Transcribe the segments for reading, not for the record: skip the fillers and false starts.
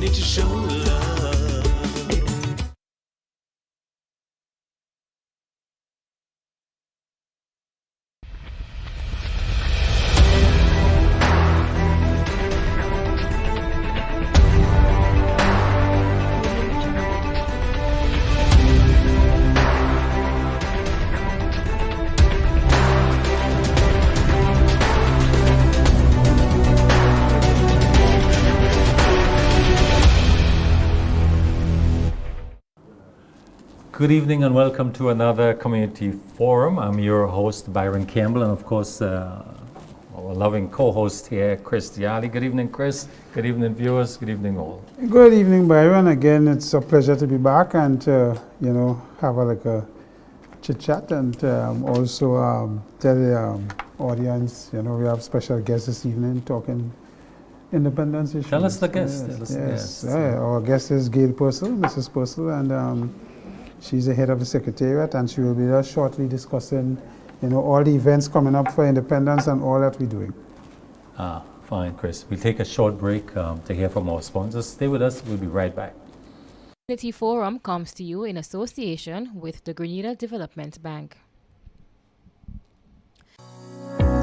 need to show love. Good evening and welcome to another community forum. I'm your host, Byron Campbell, and of course, our loving co-host here, Chris Diali. Good evening, Chris. Good evening, viewers. Good evening, all. Good evening, Byron. Again, it's a pleasure to be back and have a chit chat and also tell the audience, we have special guests this evening talking independence issues. Tell us the guest. Yes. Our guest is Gail Purcell, Mrs. Purcell, and she's the head of the Secretariat, and she will be there shortly discussing, all the events coming up for independence and all that we're doing. Fine, Chris. We'll take a short break to hear from our sponsors. Stay with us. We'll be right back. Community Forum comes to you in association with the Grenada Development Bank.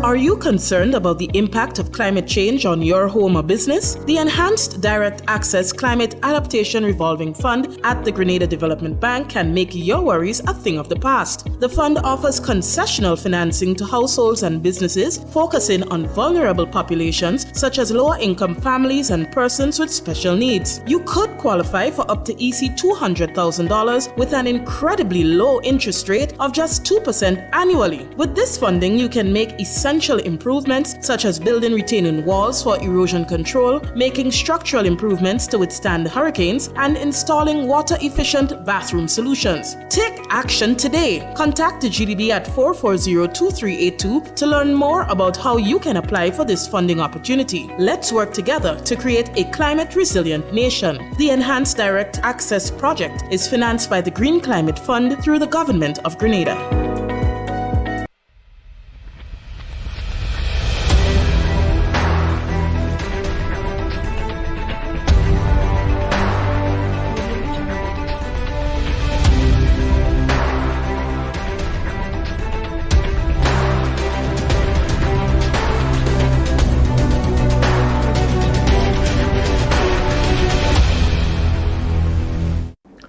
Are you concerned about the impact of climate change on your home or business? The Enhanced Direct Access Climate Adaptation Revolving Fund at the Grenada Development Bank can make your worries a thing of the past. The fund offers concessional financing to households and businesses, focusing on vulnerable populations such as lower-income families and persons with special needs. You could qualify for up to EC $200,000 with an incredibly low interest rate of just 2% annually. With this funding, you can make essential improvements such as building retaining walls for erosion control, making structural improvements to withstand hurricanes, and installing water-efficient bathroom solutions. Take action today. Contact the GDB at 440-2382 to learn more about how you can apply for this funding opportunity. Let's work together to create a climate-resilient nation. The Enhanced Direct Access Project is financed by the Green Climate Fund through the Government of Grenada.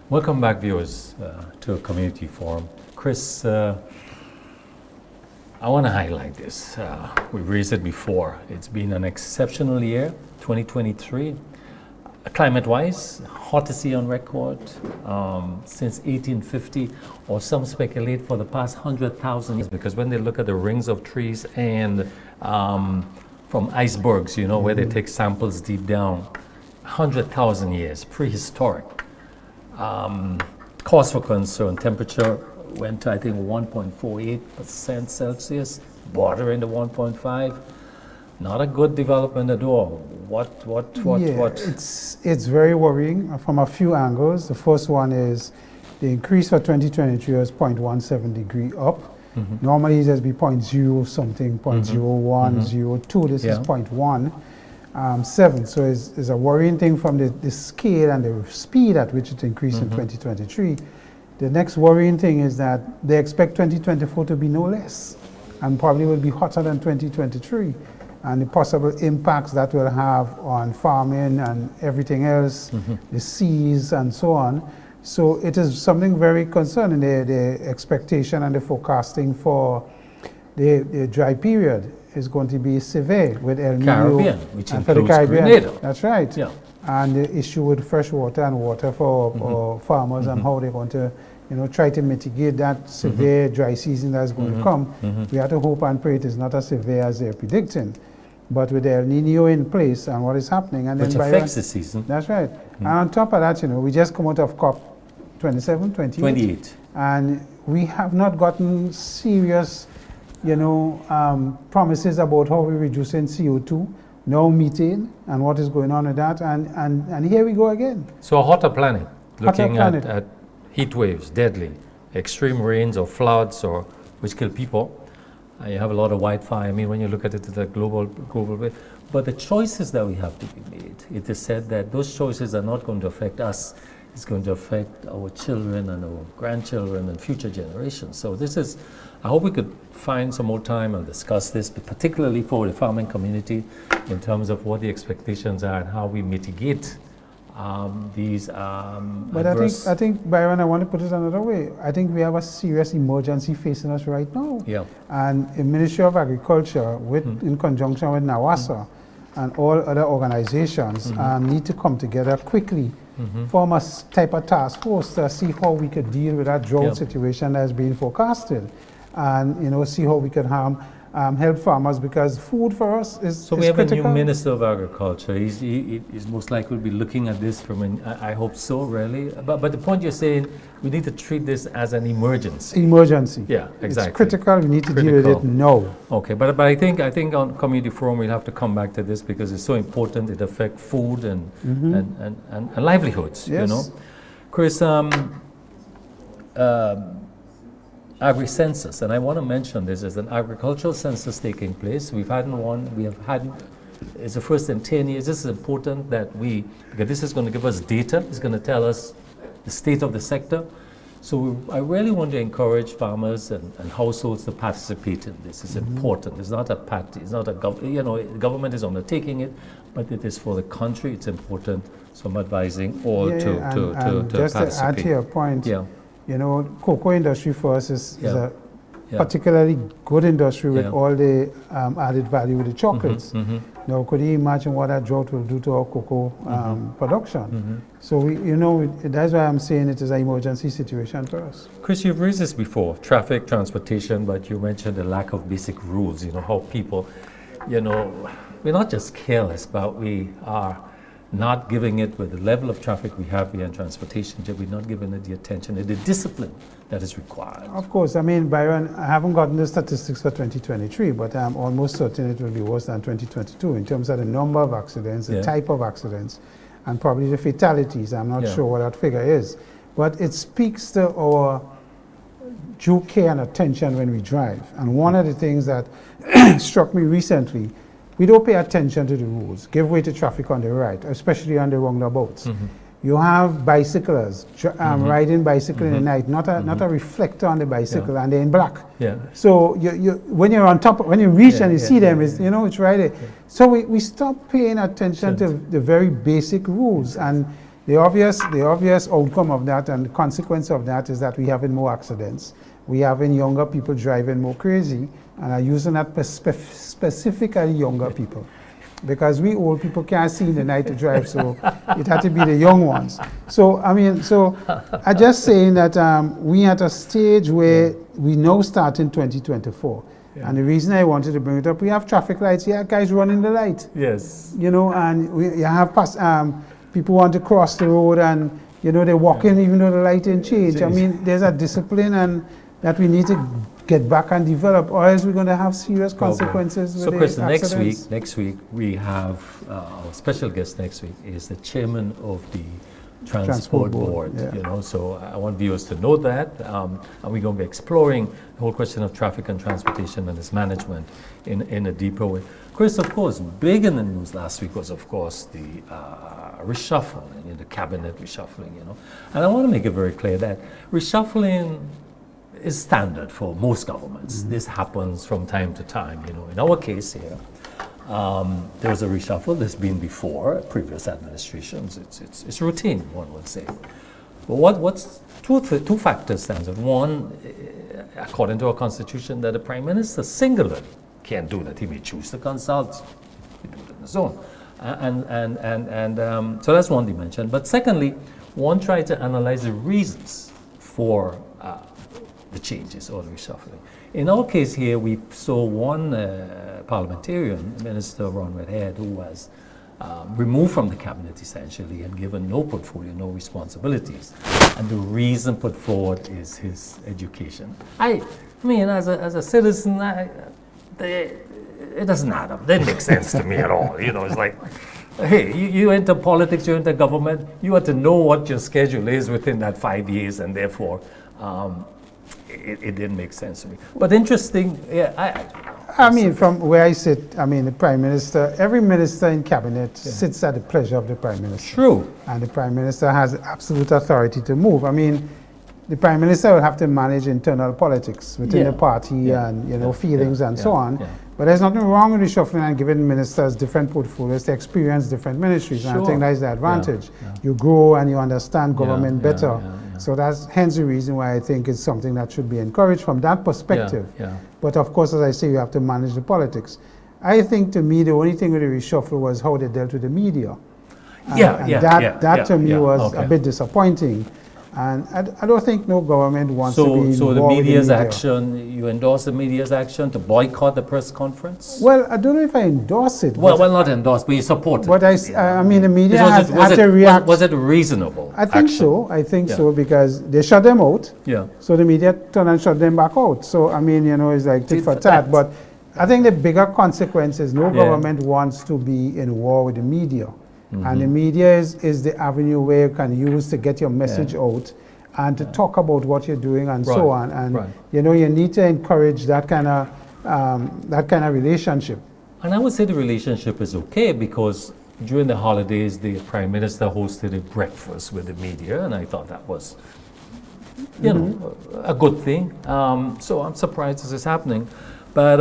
Welcome back, viewers, to a community forum. Chris, I want to highlight this. We've raised it before. It's been an exceptional year, 2023. Climate-wise, hottest year on record since 1850, or some speculate for the past 100,000 years, because when they look at the rings of trees and from icebergs, where they take samples deep down, 100,000 years, prehistoric. Cause for concern, temperature went to, I think, 1.48% Celsius, bordering the 1.5. Not a good development at all. What? It's very worrying from a few angles. The first one is the increase for 2023 was 0.17 degree up. Mm-hmm. Normally it has be 0.0 something, 0.01, 0.2. This is 0.1. 7. So it's a worrying thing from the scale and the speed at which it increased in 2023. The next worrying thing is that they expect 2024 to be no less, and probably will be hotter than 2023. And the possible impacts that will have on farming and everything else, the seas and so on. So it is something very concerning, the expectation and the forecasting for the dry period is going to be severe with El Nino. Caribbean, which and for the includes Caribbean. Grenada. That's right. Yeah. And the issue with fresh water and water for farmers and how they're going to try to mitigate that severe dry season that's going to come. We have to hope and pray it is not as severe as they're predicting. But with the El Nino in place and what is happening, and which then affects the season. That's right. And on top of that, we just come out of COP 27, 28. And we have not gotten serious, promises about how we're reducing CO2, no methane, and what is going on with that. And here we go again. So a hotter planet, looking at heat waves, deadly, extreme rains or floods, or which kill people. You have a lot of wildfire. I mean, when you look at it at a global way. but the choices that we have to be made, it is said that those choices are not going to affect us, it's going to affect our children and our grandchildren and future generations. So this is, I hope we could find some more time and discuss this, but particularly for the farming community in terms of what the expectations are and how we mitigate these But adverse. I think, Byron, I want to put it another way. I think we have a serious emergency facing us right now. Yeah. And the Ministry of Agriculture, in conjunction with NAWASA and all other organizations, need to come together quickly, form a type of task force to see how we could deal with that drought Yeah. situation that's being forecasted, and see how we can help farmers, because food for us is So we is have critical. a new Minister of Agriculture. He's most likely will be looking at this from I hope so, really. But the point you're saying, we need to treat this as an emergency. Emergency. Yeah, exactly. It's critical. We need to deal with Critical. it now. Okay, but I think on Community Forum we'll have to come back to this because it's so important. It affects food and livelihoods. You Yes. know, Chris. Agri-census, and I want to mention this, is an agricultural census taking place. We have had, it's the first in 10 years. This is important that because this is going to give us data, it's going to tell us the state of the sector. So I really want to encourage farmers and households to participate in this. It's important. It's not a party, it's not a the government is undertaking it, but it is for the country. It's important. So I'm advising all to and just participate. to add to your point, Yeah. cocoa industry for us is Yeah. a Yeah. particularly good industry with Yeah. all the added value with the chocolates. Mhm. Now, could you imagine what that drought will do to our cocoa production? So, that's why I'm saying it is an emergency situation for us. Chris, you've raised this before, traffic, transportation, but you mentioned the lack of basic rules, how people, we're not just careless, but we are not giving it with the level of traffic we have here in transportation, we're not giving it the attention and the discipline that is required. Of course, Byron, I haven't gotten the statistics for 2023, but I'm almost certain it will be worse than 2022 in terms of the number of accidents, the Yeah. type of accidents, and probably the fatalities. I'm not Yeah. sure what that figure is. But it speaks to our due care and attention when we drive. And one of the things that struck me recently, we don't pay attention to the rules, give way to traffic on the right, especially on the roundabouts. You have bicyclers riding bicycle in the night, not a reflector on the bicycle, and they're in black. Yeah. So when you're on top, when you reach and you see them, yeah. it's right there. So we stop paying attention to the very basic rules, and the obvious outcome of that and the consequence of that is that we having more accidents. We having younger people driving more crazy, and are using that specifically younger people. Because we old people can't see in the night to drive, so it had to be the young ones. So I'm just saying that we at a stage where we now start in 2024. Yeah. And the reason I wanted to bring it up, we have traffic lights, guys running the light. Yes. And you have people want to cross the road and, they're walking even though the light ain't changed. There's a discipline and that we need to get back and develop, or else we're going to have serious consequences with So the Chris, accidents. next week we have our special guest next week is the chairman of the Transport Board. Yeah. So I want viewers to know that, and we're going to be exploring the whole question of traffic and transportation and its management in a deeper way. Chris, of course, big in the news last week was, of course, the reshuffling, the cabinet reshuffling. And I want to make it very clear that reshuffling is standard for most governments. This happens from time to time. In our case here, there was a reshuffle. There's been before previous administrations. It's routine, one would say. But what's two factors stands out. One, according to our constitution, that the prime minister singularly can't do that. He may choose to consult. He do it on his own. So that's one dimension. But secondly, one tried to analyze the reasons for the changes or the reshuffling. In our case here, we saw one parliamentarian, Minister Ron Redhead, who was removed from the cabinet essentially and given no portfolio, no responsibilities. And the reason put forward is his education. I mean, as a citizen, it doesn't add up. It doesn't make sense to me at all. It's like, hey, you enter politics, you enter government, you have to know what your schedule is within that 5 years, and therefore, it didn't make sense to me. But interesting, I mean, from where I sit, I mean, the Prime Minister, every minister in cabinet sits at the pleasure of the Prime Minister. True. And the Prime Minister has absolute authority to move. I mean, the Prime Minister will have to manage internal politics within Yeah. the party Yeah. and, you know, Yeah. feelings Yeah. and so Yeah. on. Yeah. But there's nothing wrong with reshuffling and giving ministers different portfolios to experience different ministries. And I Sure. think that's the advantage. Yeah. You grow and you understand government Yeah. better. Yeah. So that's hence the reason why I think it's something that should be encouraged from that perspective. Yeah. But of course, as I say, you have to manage the politics. I think to me, the only thing with the reshuffle was how they dealt with the media. And that to me was a bit disappointing. And I don't think no government wants to be So the involved with media's media. action, you endorse the media's action to boycott the press conference? Well, I don't know if I endorse it. Well, but, not endorse, but you support it. but I mean, the media Was had it- to react. was it reasonable? I think action? so. I think Yeah. so because they shut them out. Yeah. So the media turned and shut them back out. So, I mean, you know, it's like tit Tit for for tat. tat. But I think the bigger consequence is no Yeah. government wants to be in war with the media. Mm-hmm. And the media is the avenue where you can use to get your message out and to talk about what you're doing and so Right. on. And, Right. you know, you need to encourage that kind of relationship. And I would say the relationship is okay because during the holidays, the Prime Minister hosted a breakfast with the media, and I thought that was, you know, a good thing. So I'm surprised this is happening. But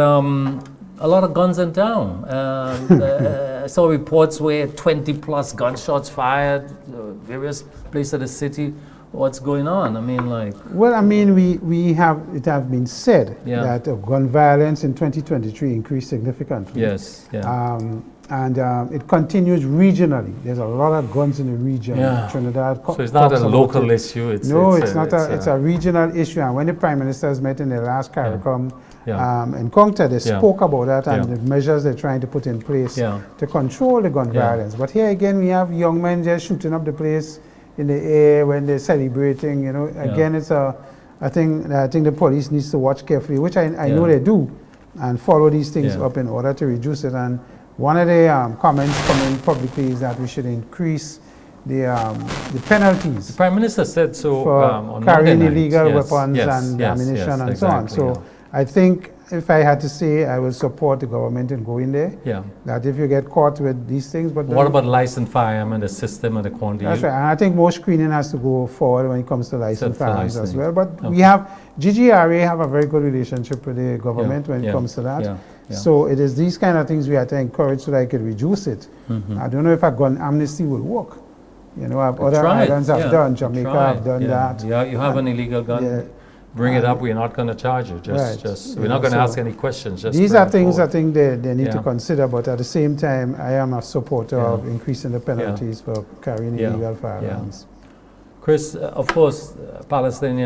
a lot of guns in town. I saw reports where 20 plus gunshots fired, various places of the city. What's going on? I mean, like... Well, I mean, it have been said Yeah. that gun violence in 2023 increased significantly. Yes, yeah. And it continues regionally. There's a lot of guns in the region. Yeah. Trinidad So it's not talks a about local it. issue. It's a regional issue. And when the Prime Minister has met in the last CARICOM in Concta, they spoke about that and the measures they're trying to put in place to control the gun violence. But here again, we have young men just shooting up the place in the air when they're celebrating. You know, again, it's I think the police needs to watch carefully, which I know they do, and follow these things up in order to reduce it. And one of the comments coming publicly is that we should increase the penalties The Prime Minister said so for on carrying Monday night. illegal Yes, weapons yes, and yes, ammunition yes, and so on. exactly, So yeah. I think if I had to say, I will support the government in going there. Yeah. That if you get caught with these things, but What about licensed firearm and the system and the quantity? that's right. And I think more screening has to go forward when it comes to licensed for firearms as licensing. well. But Okay. we have GGRA have a very good relationship with the government when it comes to that. Yeah. Yeah. So it is these kind of things we have to encourage so that I could reduce it. I don't know if a gun amnesty will work. You know, other Try it, islands have yeah. done, Jamaica Try have it, done yeah. that. Yeah, you have an illegal gun. Yeah. Bring it up. We're not going to charge you. Right. Just You we're not know, going to so ask any questions. Just These bring are it things I forward. think they need to Yeah. consider, but at the same time, I am a supporter of increasing the penalties for carrying Yeah. illegal firearms. Chris, of course, Palestine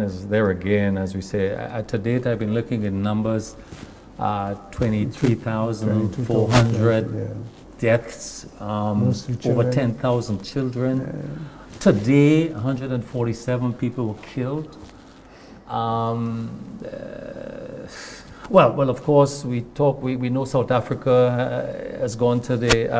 is there again, as we say. To date, I've been looking at numbers, 23,400 Yeah. deaths, Mostly over children. 10,000 children. Today, 147 people were killed. Well, of course, we know South Africa has gone to the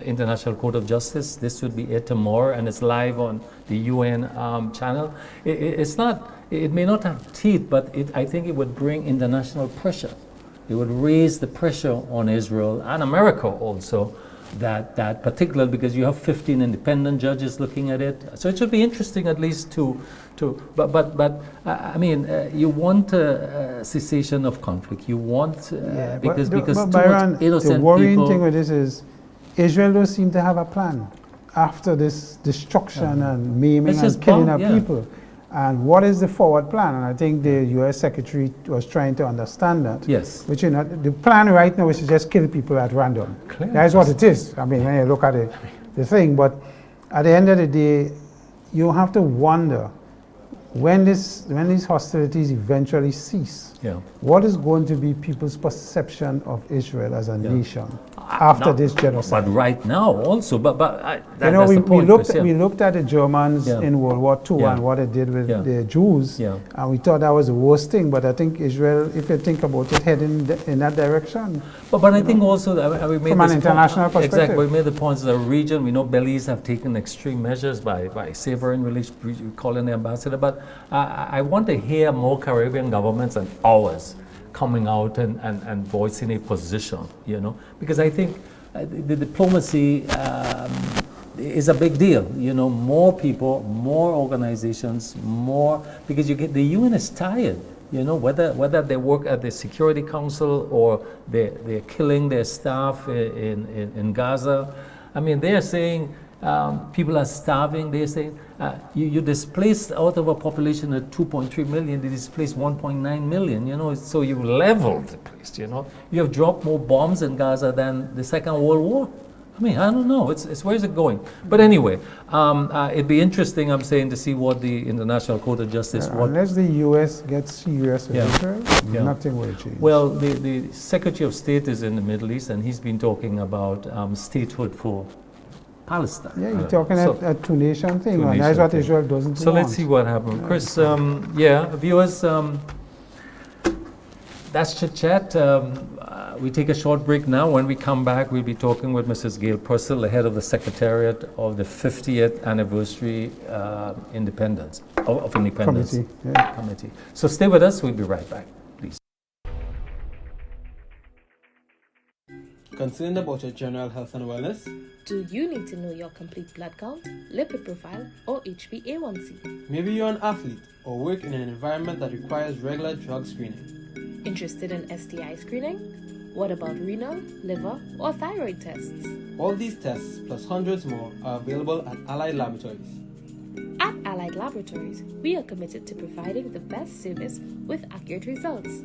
International Court of Justice. This would be aired tomorrow, and it's live on the UN channel. It may not have teeth, but I think it would bring international pressure. It would raise the pressure on Israel and America also, that particular, because you have 15 independent judges looking at it. So it should be interesting at least but I mean, you want a cessation of conflict. You want, because but too Byron, much innocent the worrying people. thing with this is Israel don't seem to have a plan after this destruction and maiming It's just and killing bomb, of people. And what is the forward plan? And I think the U.S. Secretary was trying to understand that. Yes. Which, you know, the plan right now is to just kill people at random. Clearly. That's what it is. I mean, when you look at the thing. But at the end of the day, you have to wonder when these hostilities eventually cease, what is going to be people's perception of Israel as a nation after this genocide? But right now also, that's You know, the point, Chris, we looked at the Germans in World War II and what they did with the Jews, and we thought that was the worst thing. But I think Israel, if you think about it, heading in that direction. But I think also that we made from an international perspective. Exactly, we made the points that the region. We know Belize have taken extreme measures by severing relations, calling the ambassador. But I want to hear more Caribbean governments and ours coming out and voicing a position, you know, because I think the diplomacy is a big deal, you know, more people, more organizations, more, because you get, the UN is tired, you know, whether they work at the Security Council or they're killing their staff in Gaza. I mean, they're saying people are starving. They're saying you displaced out of a population of 2.3 million, they displaced 1.9 million, you know, so you leveled the place, you know. You have dropped more bombs in Gaza than the Second World War. I mean, I don't know. It's where is it going? But anyway, it'd be interesting, I'm saying, to see what the International Court of Justice... Unless the U.S. gets serious with Israel, nothing will change. Well, the Secretary of State is in the Middle East, and he's been talking about statehood for Palestine. Yeah, you're talking a two-nation thing, and that's what Israel doesn't So want. let's see what happens. Chris, viewers, that's Chit Chat. We take a short break now. When we come back, we'll be talking with Mrs. Gail Purcell, the head of the Secretariat of the 50th Anniversary Independence Committee. So stay with us. We'll be right back, please. Concerned about your general health and wellness? Do you need to know your complete blood count, lipid profile, or HbA1c? Maybe you're an athlete or work in an environment that requires regular drug screening. Interested in STI screening? What about renal, liver, or thyroid tests? All these tests, plus hundreds more, are available at Allied Laboratories. At Allied Laboratories, we are committed to providing the best service with accurate results.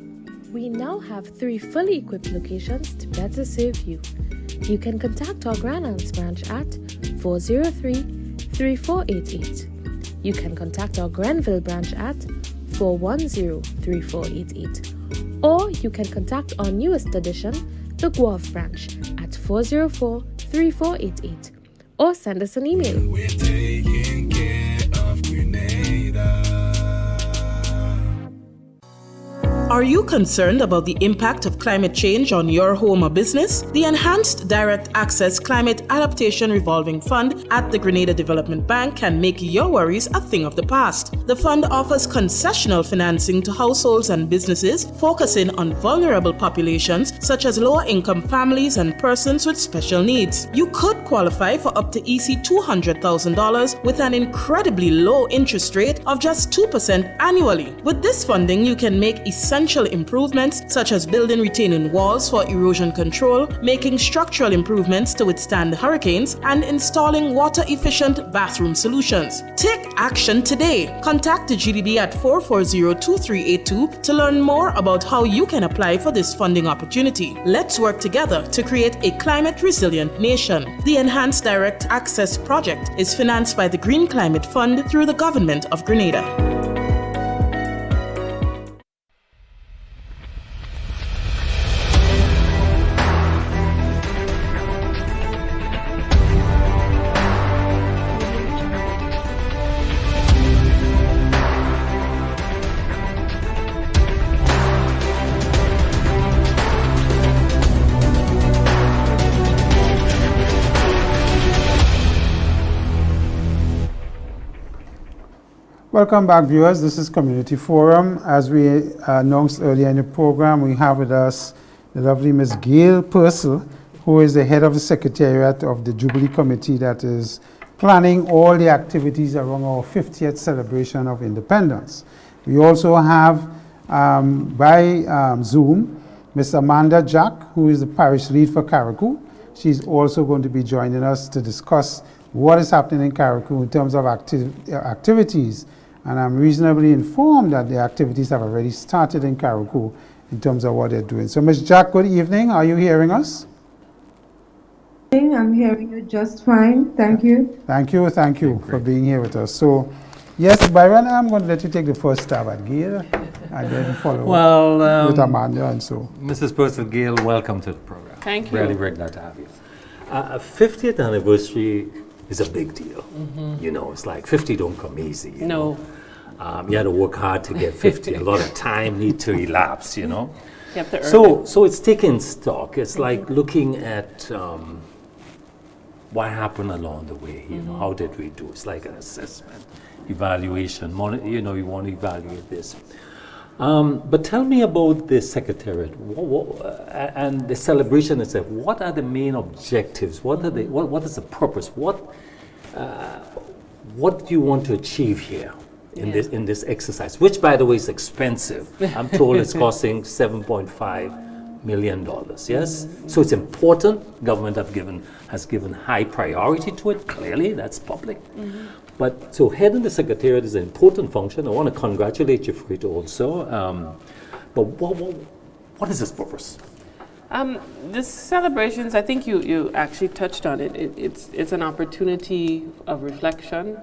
We now have 3 fully equipped locations to better serve you. You can contact our Grand Anse branch at 403-3488. You can contact our Grenville branch at 410-3488. Or you can contact our newest addition, the Guelph branch, at 404-3488. Or send us an email. We're taking care of Grenada. Are you concerned about the impact of climate change on your home or business? The Enhanced Direct Access Climate Adaptation Revolving Fund at the Grenada Development Bank can make your worries a thing of the past. The fund offers concessional financing to households and businesses, focusing on vulnerable populations such as lower-income families and persons with special needs. You could qualify for up to EC $200,000 with an incredibly low interest rate of just 2% annually. With this funding, you can make essential improvements such as building retaining walls for erosion control, making structural improvements to withstand hurricanes, and installing water-efficient bathroom solutions. Take action today. Contact the GDB at 440-2382 to learn more about how you can apply for this funding opportunity. Let's work together to create a climate-resilient nation. The Enhanced Direct Access Project is financed by the Green Climate Fund through the Government of Grenada. Welcome back, viewers. This is Community Forum. As we announced earlier in the program, we have with us the lovely Ms. Gail Purcell, who is the head of the Secretariat of the Jubilee Committee that is planning all the activities around our 50th celebration of independence. We also have by Zoom Ms. Amanda Jack, who is the parish lead for Carriacou. She's also going to be joining us to discuss what is happening in Carriacou in terms of activities. And I'm reasonably informed that the activities have already started in Carriacou in terms of what they're doing. So, Ms. Jack, good evening. Are you hearing us? I'm hearing you just fine. Thank you. Thank you for being here with us. So, yes, Byron, I'm going to let you take the first stab at Gail and then follow with Amanda and so. Mrs. Purcell, Gail, welcome to the program. Thank you. Really great to have you. 50th anniversary is a big deal. You know, it's like 50 don't come easy. You know? You had to work hard to get 50. A lot of time need to elapse, you know. You have to earn it. So it's taking stock. It's like looking at what happened along the way. You know, how did we do? It's like an assessment, evaluation. You know, you want to evaluate this. But tell me about the Secretariat and the celebration itself. What are the main objectives? What is the purpose? What do you want to achieve here in this exercise? Which, by the way, is expensive. I'm told it's costing $7.5 million. Yes, so it's important. Government has given high priority to it. Clearly, that's public. But so heading the Secretariat is an important function. I want to congratulate you for it also. But what is its purpose? The celebrations, I think you actually touched on it. It's an opportunity of reflection,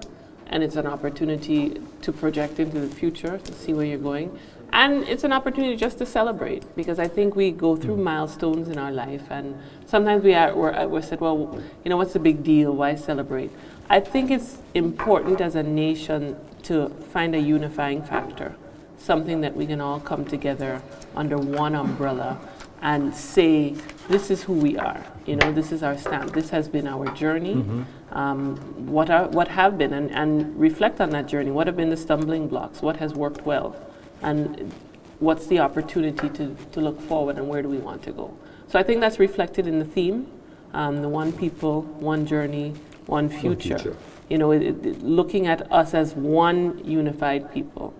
and it's an opportunity to project into the future, to see where you're going. And it's an opportunity just to celebrate, because I think we go through milestones in our life, and sometimes we're said, well, you know, what's the big deal? Why celebrate? I think it's important as a nation to find a unifying factor, something that we can all come together under one umbrella and say, this is who we are. You know, this is our stamp. This has been our journey. What have been, and reflect on that journey. What have been the stumbling blocks? What has worked well? And what's the opportunity to look forward, and where do we want to go? So I think that's reflected in the theme, the one people, one journey, one future. You know, looking at us as one unified people,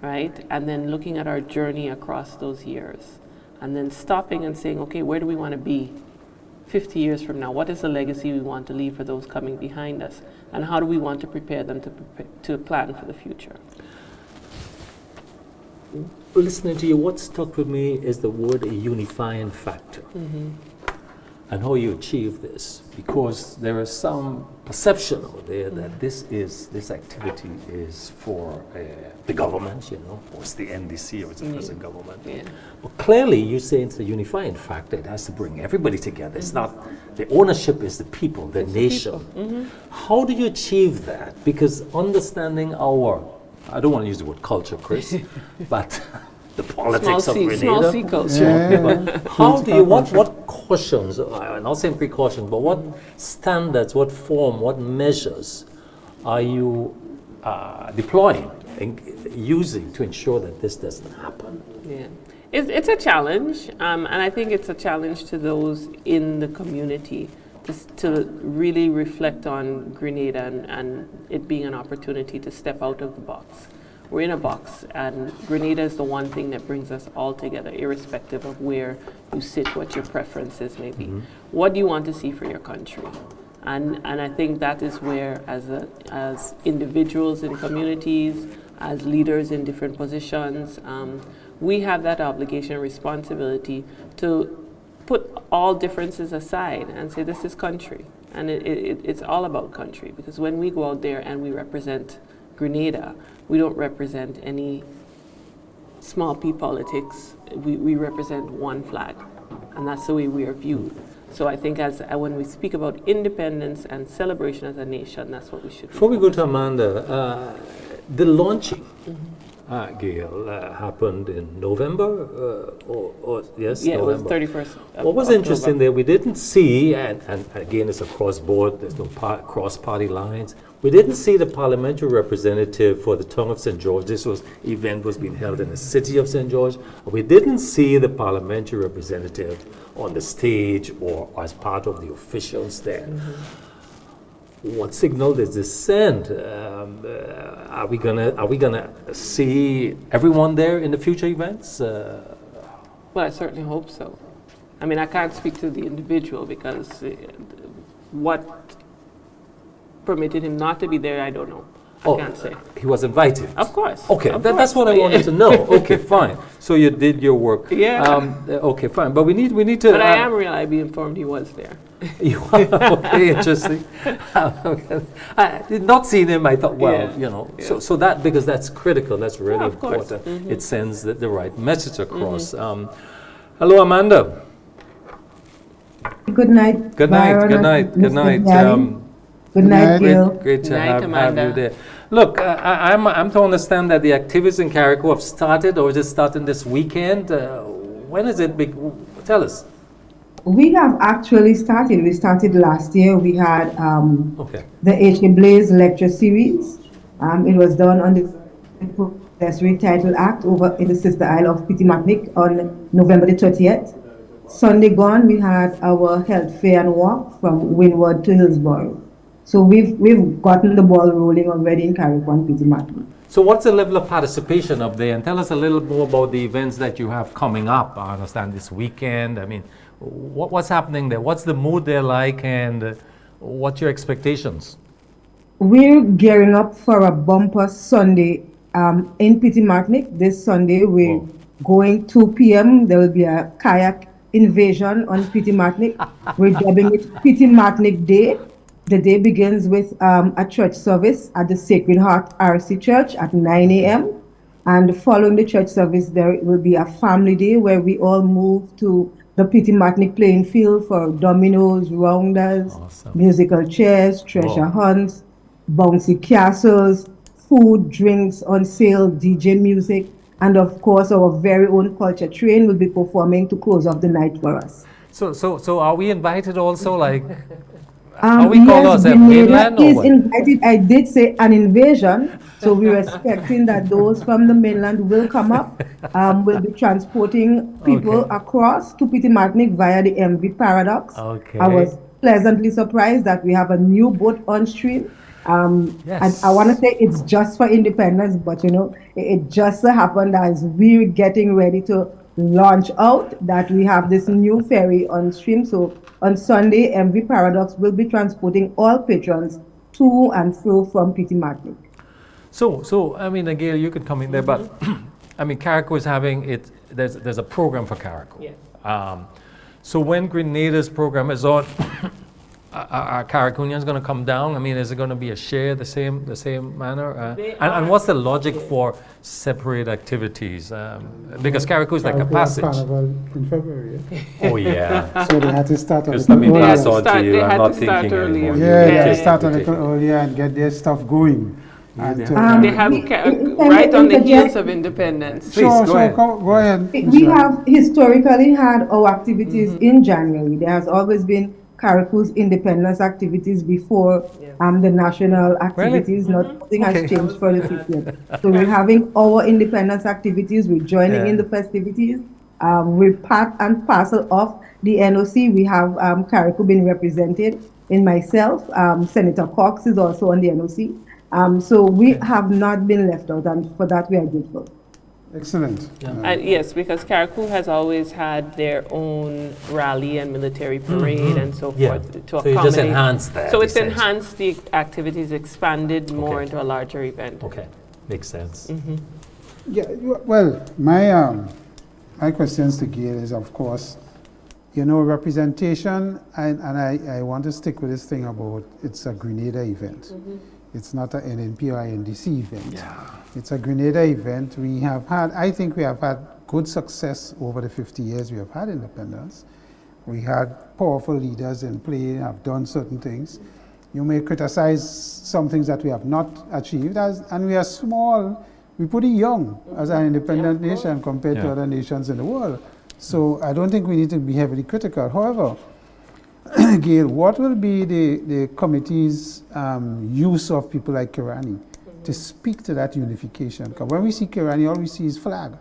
right? And then looking at our journey across those years, and then stopping and saying, okay, where do we want to be 50 years from now? What is the legacy we want to leave for those coming behind us? And how do we want to prepare them to plan for the future? Listening to you, what stuck with me is the word a unifying factor. And how you achieve this, because there is some perception out there that this activity is for the government, you know, or it's the NDC, or it's the present government. But clearly you say it's a unifying factor. It has to bring everybody together. It's not, the ownership is the people, the nation. How do you achieve that? Because understanding our, I don't want to use the word culture, Chris, but the politics of Grenada. Small C culture. But how do you, what cautions, I'm not saying precautions, but what standards, what form, what measures are you deploying and using to ensure that this doesn't happen? Yeah. It's a challenge, and I think it's a challenge to those in the community to really reflect on Grenada and it being an opportunity to step out of the box. We're in a box, and Grenada is the one thing that brings us all together, irrespective of where you sit, what your preferences may be. What do you want to see for your country? And I think that is where, as individuals in communities, as leaders in different positions, we have that obligation and responsibility to put all differences aside and say, this is country. And it's all about country, because when we go out there and we represent Grenada, we don't represent any small p politics. We represent one flag, and that's the way we are viewed. So I think when we speak about independence and celebration as a nation, that's what we should do. Before we go to Amanda, the launching, Gail, happened in November, yes? Yeah, November. it was 31st. What was interesting there, we didn't see, and again, it's across board, there's no cross-party lines. We didn't see the parliamentary representative for the town of St. George. This event was being held in the city of St. George. We didn't see the parliamentary representative on the stage or as part of the officials there. What signal does this send? Are we gonna see everyone there in the future events? Well, I certainly hope so. I mean, I can't speak to the individual, because what permitted him not to be there, I don't know. I can't say. He was invited. Of course. Okay, that's what I wanted to know. Okay, fine. So you did your work. Yeah. Okay, fine. But we need to. But I am reliably informed he was there. Okay, interesting. I did not see him. I thought, well, Yeah. you know, so that, because that's critical. That's really of course. important. It sends the right message across. Hello, Amanda. Good night. Good night. Byron Good night. and Good Mr. night. Gally. Good night, Gil. Great to Good night, have Amanda. you there. Look, I'm to understand that the activities in Carriacou have started, or is it starting this weekend? When is it? Tell us. We have actually started. We started last year. We had Okay. the H.A. Blaze lecture series. It was done on the Accessory Title Act over in the sister isle of Pitimatnik on November the 30th. Sunday gone, we had our health fair and walk from Windward to Hillsborough. So we've gotten the ball rolling already in Carriacou and Pitimatnik. So what's the level of participation up there? And tell us a little more about the events that you have coming up. I understand this weekend. I mean, what's happening there? What's the mood there like, and what's your expectations? We're gearing up for a bumper Sunday in Pitimatnik. This Sunday we're going 2 p.m. There will be a kayak invasion on Pitimatnik. We're dubbing it Pitimatnik Day. The day begins with a church service at the Sacred Heart RC Church at 9 a.m. And following the church service, there will be a family day where we all move to the Pitimatnik playing field for dominoes, rounders, musical chairs, treasure hunts, bouncy castles, food, drinks on sale, DJ music, and of course our very own culture train will be performing to close off the night for us. So are we invited also, like, are we called yes, us at mainland or is what? invited. I did say an invasion, so we're expecting that those from the mainland will come up. We'll be transporting people across to Pitimatnik via the MV Paradox. Okay. I was pleasantly surprised that we have a new boat on stream. Yes. I want to say it's just for independence, but you know, it just so happened as we're getting ready to launch out that we have this new ferry on stream. So on Sunday, MV Paradox will be transporting all patrons to and fro from Pitimatnik. So I mean, Gail, you could come in there, but I mean, Carriacou is having it. There's a program for Carriacou. Yes. So when Grenada's program is on, are Carriacouians going to come down? I mean, is it going to be a share the same manner? And what's the logic for separate activities? Because Carriacou is like a passage. Carnival in February. Oh yeah. So they had to start a Just let little me pass earlier. on to you. They I'm had not to start thinking earlier. anymore. Yeah, they had to Yeah. start a little earlier and get their stuff going. And They have right on the heels of independence. Sure, go ahead. go ahead. We Michelle. have historically had our activities in January. There has always been Carriacou's independence activities before the national activities. Nothing has changed for the 50th. So we're having our independence activities. We're joining in the festivities. We're part and parcel of the NOC. We have Carriacou being represented in myself. Senator Cox is also on the NOC. So we have not been left out, and for that we are grateful. Excellent. And yes, because Carriacou has always had their own rally and military parade and so forth to So accommodate. you just enhanced that. So it's essentially. enhanced the activities, expanded more into a larger event. Okay, makes sense. Yeah, well, my questions to Gail is, of course, you know, representation, and I want to stick with this thing about it's a Grenada event. It's not an NNP or NDC event. Yeah. It's a Grenada event. I think we have had good success over the 50 years we have had independence. We had powerful leaders in play, have done certain things. You may criticize some things that we have not achieved, and we are small, we're pretty young as an independent nation compared to other nations in the world. So I don't think we need to be heavily critical. However, Gail, what will be the committee's use of people like Kirani to speak to that unification? Because when we see Kirani, all we see is flag.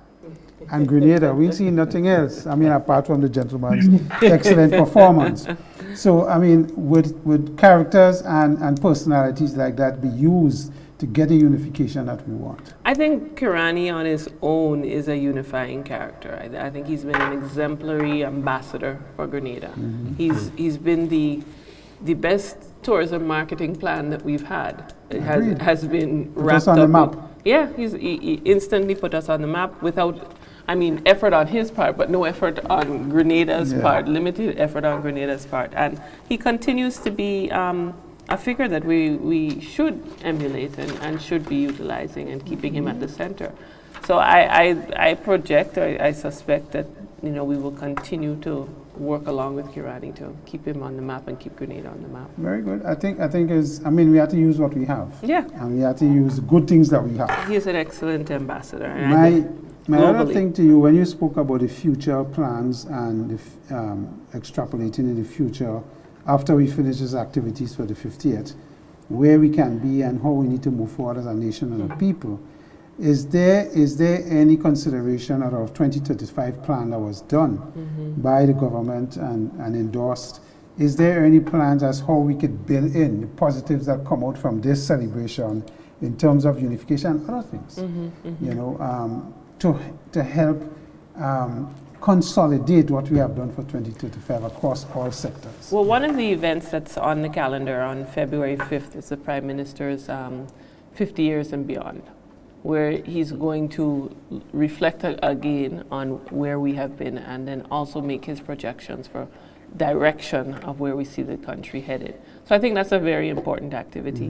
And Grenada, we see nothing else. I mean, apart from the gentleman's excellent performance. So, I mean, would characters and personalities like that be used to get the unification that we want? I think Kirani on his own is a unifying character. I think he's been an exemplary ambassador for Grenada. He's been the best tourism marketing plan that we've had. It has been Put wrapped us on the up map. Yeah, he instantly put us on the map without, I mean, effort on his part, but no effort on Grenada's part, limited effort on Grenada's part. And he continues to be a figure that we should emulate and should be utilizing and keeping him at the center. So I project, or I suspect that, you know, we will continue to work along with Kirani to keep him on the map and keep Grenada on the map. Very good. I think we have to use what we have. Yeah. And we have to use the good things that we have. He is an excellent ambassador. And I think My other globally. thing to you, when you spoke about the future plans and extrapolating in the future, after we finish these activities for the 50th, where we can be and how we need to move forward as a nation and a people, Is there any consideration out of 2035 plan that was done by the government and endorsed? Is there any plans as how we could build in the positives that come out from this celebration in terms of unification and other things? You know, to help consolidate what we have done for 2035 across all sectors. Well, one of the events that's on the calendar on February 5th is the Prime Minister's 50 years and beyond, where he's going to reflect again on where we have been and then also make his projections for direction of where we see the country headed. So I think that's a very important activity.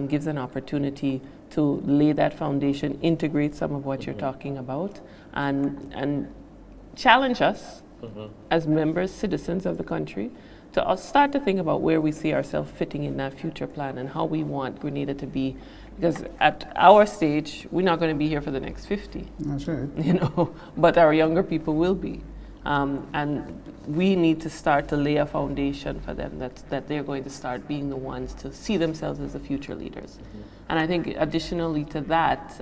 Gives an opportunity to lay that foundation, integrate some of what you're talking about, and challenge us as members, citizens of the country, to start to think about where we see ourselves fitting in that future plan and how we want Grenada to be. Because at our stage, we're not going to be here for the next 50. That's right. You know, but our younger people will be. And we need to start to lay a foundation for them that they're going to start being the ones to see themselves as the future leaders. And I think additionally to that,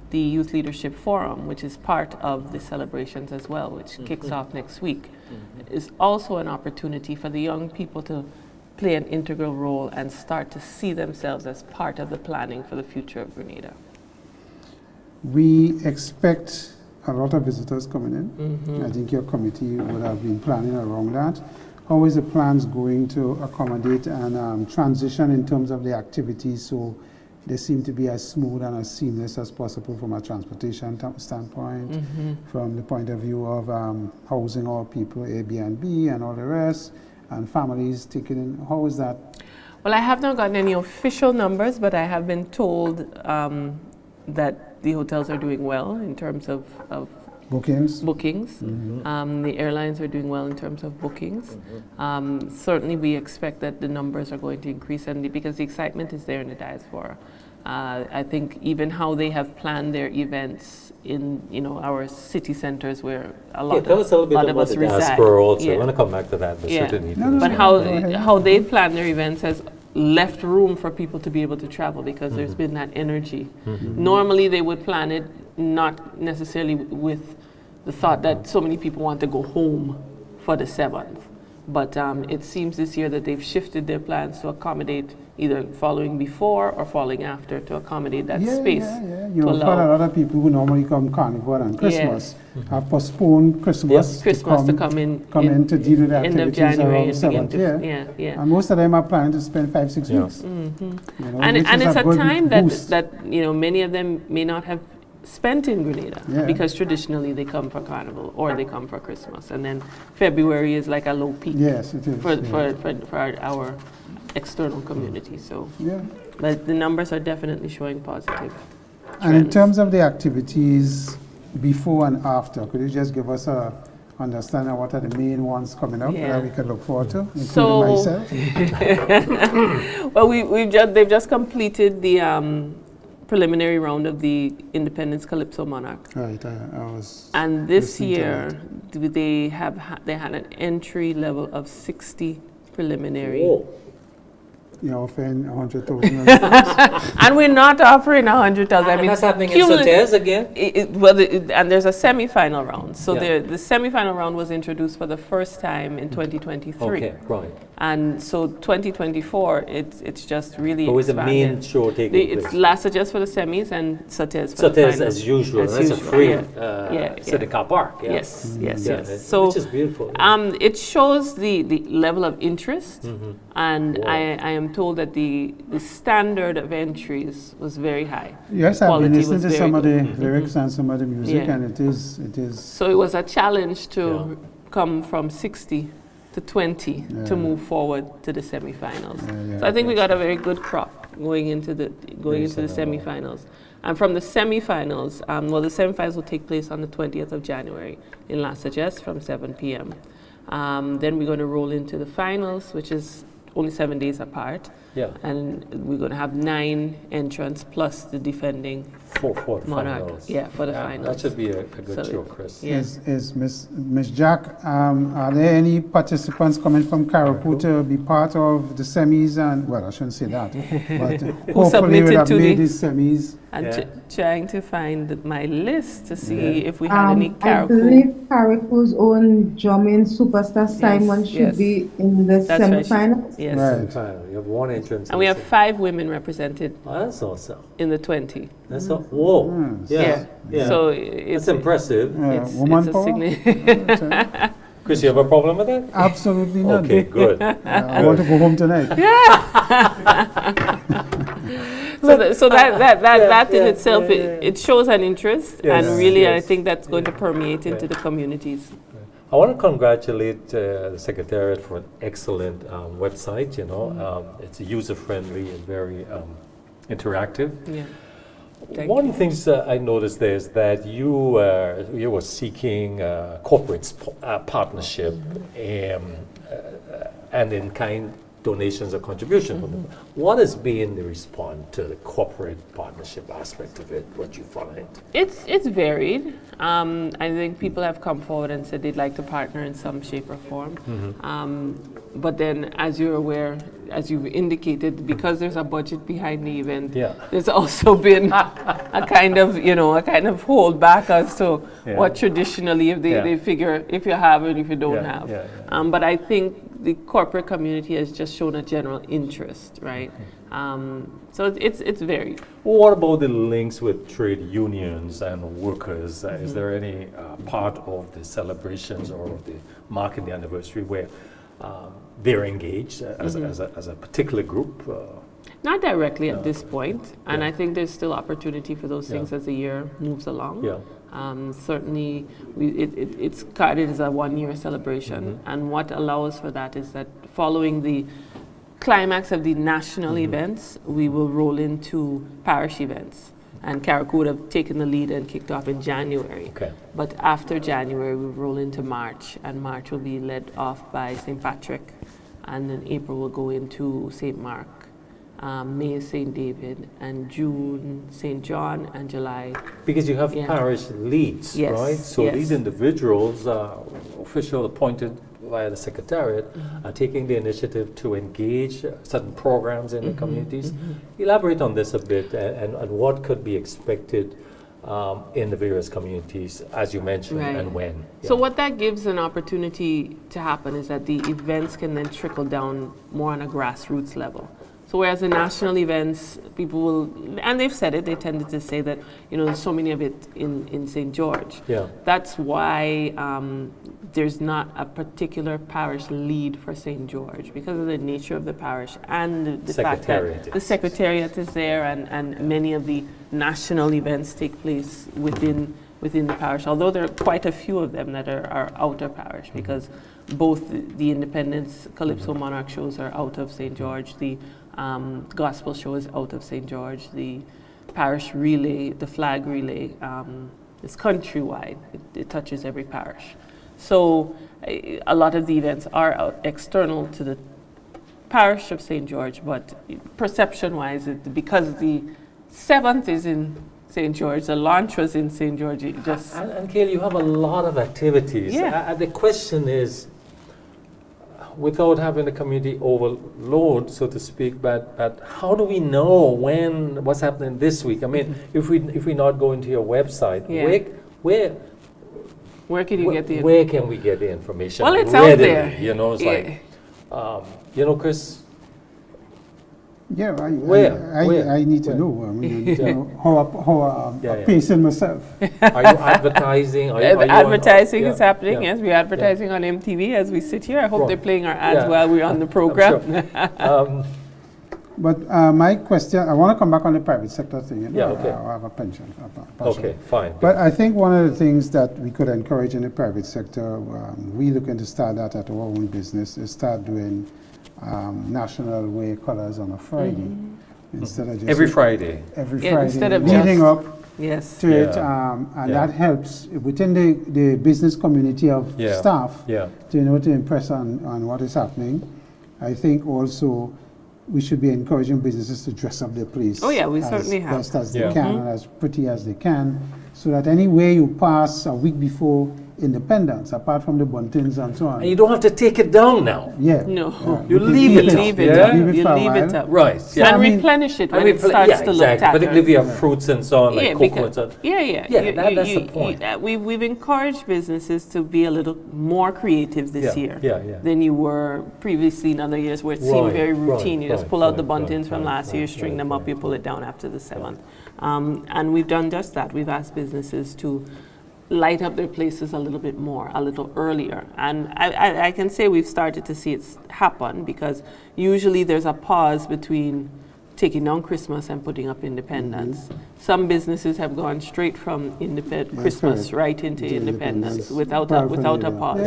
the Youth Leadership Forum, which is part of the celebrations as well, which kicks off next week, is also an opportunity for the young people to play an integral role and start to see themselves as part of the planning for the future of Grenada. We expect a lot of visitors coming in. I think your committee would have been planning around that. How is the plans going to accommodate and transition in terms of the activities so they seem to be as smooth and as seamless as possible from a transportation standpoint, from the point of view of housing our people, Airbnb and all the rest, and families taking in? How is that? Well, I have not gotten any official numbers, but I have been told that the hotels are doing well in terms of Bookings? The airlines are doing well in terms of bookings. Certainly we expect that the numbers are going to increase, and because the excitement is there in the diaspora. I think even how they have planned their events in our city centers where a lot tell us a little bit about us the reside. diaspora also. I want to come back to that, but certainly. But how they plan their events has left room for people to be able to travel because there's been that energy. Normally they would plan it not necessarily with the thought that so many people want to go home for the 7th. But it seems this year that they've shifted their plans to accommodate either following before or following after to accommodate that space. You know, a lot of people who normally come Carnival and Christmas have postponed Christmas, to come in to deal with the end of activities January around and 7th. And most of them are planning to spend 5-6 weeks. You know, and it's a good time boost. that many of them may not have spent in Grenada because traditionally they come for Carnival or they come for Christmas, and then February is like a low peak. Yes, it is. For our external community. So, but the numbers are definitely showing positive. And in terms of the activities before and after, could you just give us a understanding of what are the main ones coming up that we can look forward to, including myself? Well, they've just completed the preliminary round of the Independence Calypso Monarch. Right, I was. And this year, they had an entry level of 60 preliminary. Whoa. You're offering 100,000. And we're not offering 100,000. I mean, that's happening in Sotez again? And there's a semi-final round. So the semi-final round was introduced for the first time in 2023. Okay, right. And so 2024, it's just really But was the main show taking place? It's La Sagesse for the semis and Sotez for the Sotez finals. as usual. That's a free Seneca Park. Yes. So, which is beautiful. It shows the level of interest, and I am told that the standard of entries was very high. Yes, I've been listening to some of the lyrics and some of the music, and it is. So it was a challenge to come from 60 to 20 to move forward to the semifinals. So I think we got a very good crop going into the semifinals. And from the semifinals, the semifinals will take place on the 20th of January in La Sagesse from 7 p.m. Then we're going to roll into the finals, which is only 7 days apart. Yeah. And we're going to have 9 entrants plus the defending For the monarch. finals. Yeah, for the finals. That should be a good So show, Chris. Yeah. Is Miss Jack, are there any participants coming from Carriacou to be part of the semis? And well, I shouldn't say that, but hopefully we'll submitted have to made the- these semis. And Yeah. trying to find my list to see if we had any I Carriacou. believe Carriacou's own drumming superstar Simon should yes. be in the That's right. semifinals. Yes. Right. Final. You have one entrance. And we have 5 women represented Oh, that's awesome. in the 20. That's whoa. Yes. Yeah. So It's it's impressive. it's, Woman it's a power? significant. Chris, you have a problem with that? Absolutely none. Okay, good. I want to go home tonight. So that in yeah, itself, it shows an interest, Yes, and really, I yes. think that's going to permeate into the communities. I want to congratulate the Secretariat for an excellent website. It's user-friendly and very interactive. Yeah. Thank One of the things I noticed there is that you were seeking corporate partnership and in-kind donations or contribution. What has been the response to the corporate partnership aspect of it, what you find? It's varied. I think people have come forward and said they'd like to partner in some shape or form. But then, as you're aware, as you've indicated, because there's a budget behind the event, Yeah. there's also been a kind of hold back as to Yeah. what traditionally if Yeah. they figure if you have it, if you don't Yeah, have. yeah, But I think the corporate community has just shown a general interest, right? So it's varied. What about the links with trade unions and workers? Is there any part of the celebrations or of the marking anniversary where they're engaged as a particular group? Not directly at No. this point, and Yeah. I think there's still opportunity for those things Yeah. as the year moves along. Yeah. Certainly, it's carded as a one-year celebration, and what allows for that is that following the climax of the national events, we will roll into parish events. And Carriacou would have taken the lead and kicked off in January. Okay. But after January, we roll into March, and March will be led off by St. Patrick, and then April will go into St. Mark, May St. David, and June St. John, and July. Because you have Yeah. parish leads, Yes, right? So yes. these individuals, official appointed via the Secretariat, are taking the initiative to engage certain programs in the communities. Elaborate on this a bit and what could be expected in the various communities, as you mentioned, Right. and when. So Yeah. what that gives an opportunity to happen is that the events can then trickle down more on a grassroots level. So whereas the national events, people will, and they've said it, they tended to say that, there's so many of it in St. George. Yeah. That's why there's not a particular parish lead for St. George because of the nature of the parish and the fact Secretariat that the Secretariat is there and many of the national events take place within the parish, although there are quite a few of them that are outer parish because both the Independence Calypso Monarch shows are out of St. George, the Gospel show is out of St. George, the parish relay, the flag relay is countrywide. It touches every parish. So a lot of the events are external to the parish of St. George, but perception-wise, because the 7th is in St. George, the launch was in St. George, it just... And Kayla, you have a lot of activities. Yeah. The question is, without having the community overload, so to speak, but how do we know what's happening this week? I mean, if we not go into your website, Yeah. where can you get the... where can we get the information? Well, it's out readily? there. It's like, Chris. Yeah, Where? I need to Where? know. I mean, Yeah. how Yeah, I'm yeah. pacing myself. Are you advertising? Are you on- advertising yeah, is happening, yeah. yes. We're advertising on MTV as we sit here. I hope Right. they're playing our ads Yeah. while we're on the I'm program. sure. But my question, I want to come back on the private sector thing. Yeah, okay. I have a pension. partial. Okay, fine. But I think one of the things that we could encourage in the private sector, we looking to start that at our own business, is start doing National Way colors on a Friday instead of just Every Friday. Every Yeah, Friday, instead of leading just- up Yes. to it, Yeah. and Yeah. that helps within the business community of Yeah. staff Yeah. to impress on what is happening. I think also we should be encouraging businesses to dress up their place. Oh, yeah, we as certainly have. best as they Yeah. can and as pretty as they can, so that anywhere you pass a week before independence, apart from the buntings and so on. And you don't have to take it down now. Yeah. No. yeah, You can leave keep it up, Leave it yeah? up. Leave it You for a leave it while. up. Right. So, Yeah. And I mean- replenish it when I mean, it starts yeah, to look exactly. tattered. Particularly if you have fruits and so on, like Yeah, coconuts. And, Yeah. Yeah, that's the point. We've encouraged businesses to be a little more creative this Yeah, year yeah. than you were previously in other years, where it seemed Right, very right, routine. You just right, pull out the right, buntings from right, last year, right, string right, them up, right, you pull it down after the 7th. And we've done just that. We've asked businesses to light up their places a little bit more, a little earlier. And I can say we've started to see it happen, because usually there's a pause between taking down Christmas and putting up Independence. Some businesses have gone straight from Christmas correct. right into To Independence Independence. without a Paraphernalia. pause.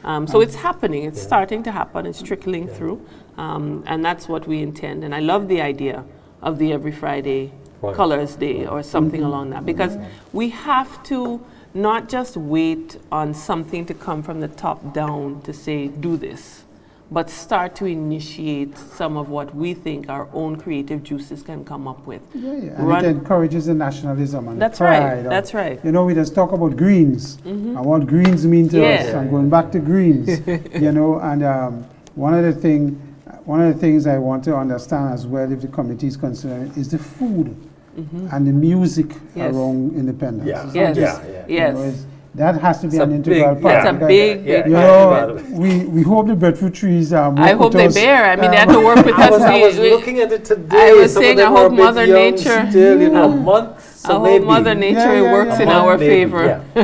Yeah. So it's happening. It's starting to happen. It's trickling through, and that's what we intend. And I love the idea of the Every Friday Right. Colors Day or something along that, because we have to not just wait on something to come from the top down to say do this, but start to initiate some of what we think our own creative juices can come up with. Yeah, and Run- it encourages the nationalism and That's the pride. right. of- That's right. You know, we just talk about greens and what greens mean to us, Yeah. and going back to greens. You know, and one of the things I want to understand as well, if the committee is concerned, is the food and the music Yes. around independence. Yeah. It's not Yes. just- Yeah, you know, Yes. it's- that has to be It's an a integral big- part. That's a because, big, big Yeah. You part of know, it. we hope the breadfruit trees work I hope with they us. bear. I mean, they have to work with I us. was We- looking at it today. I was Some of saying, them I are hope a bit Mother young Nature- still, you know, months. I So hope maybe. Mother Nature Yeah, works yeah. in our Maybe, favor. yeah. Yeah,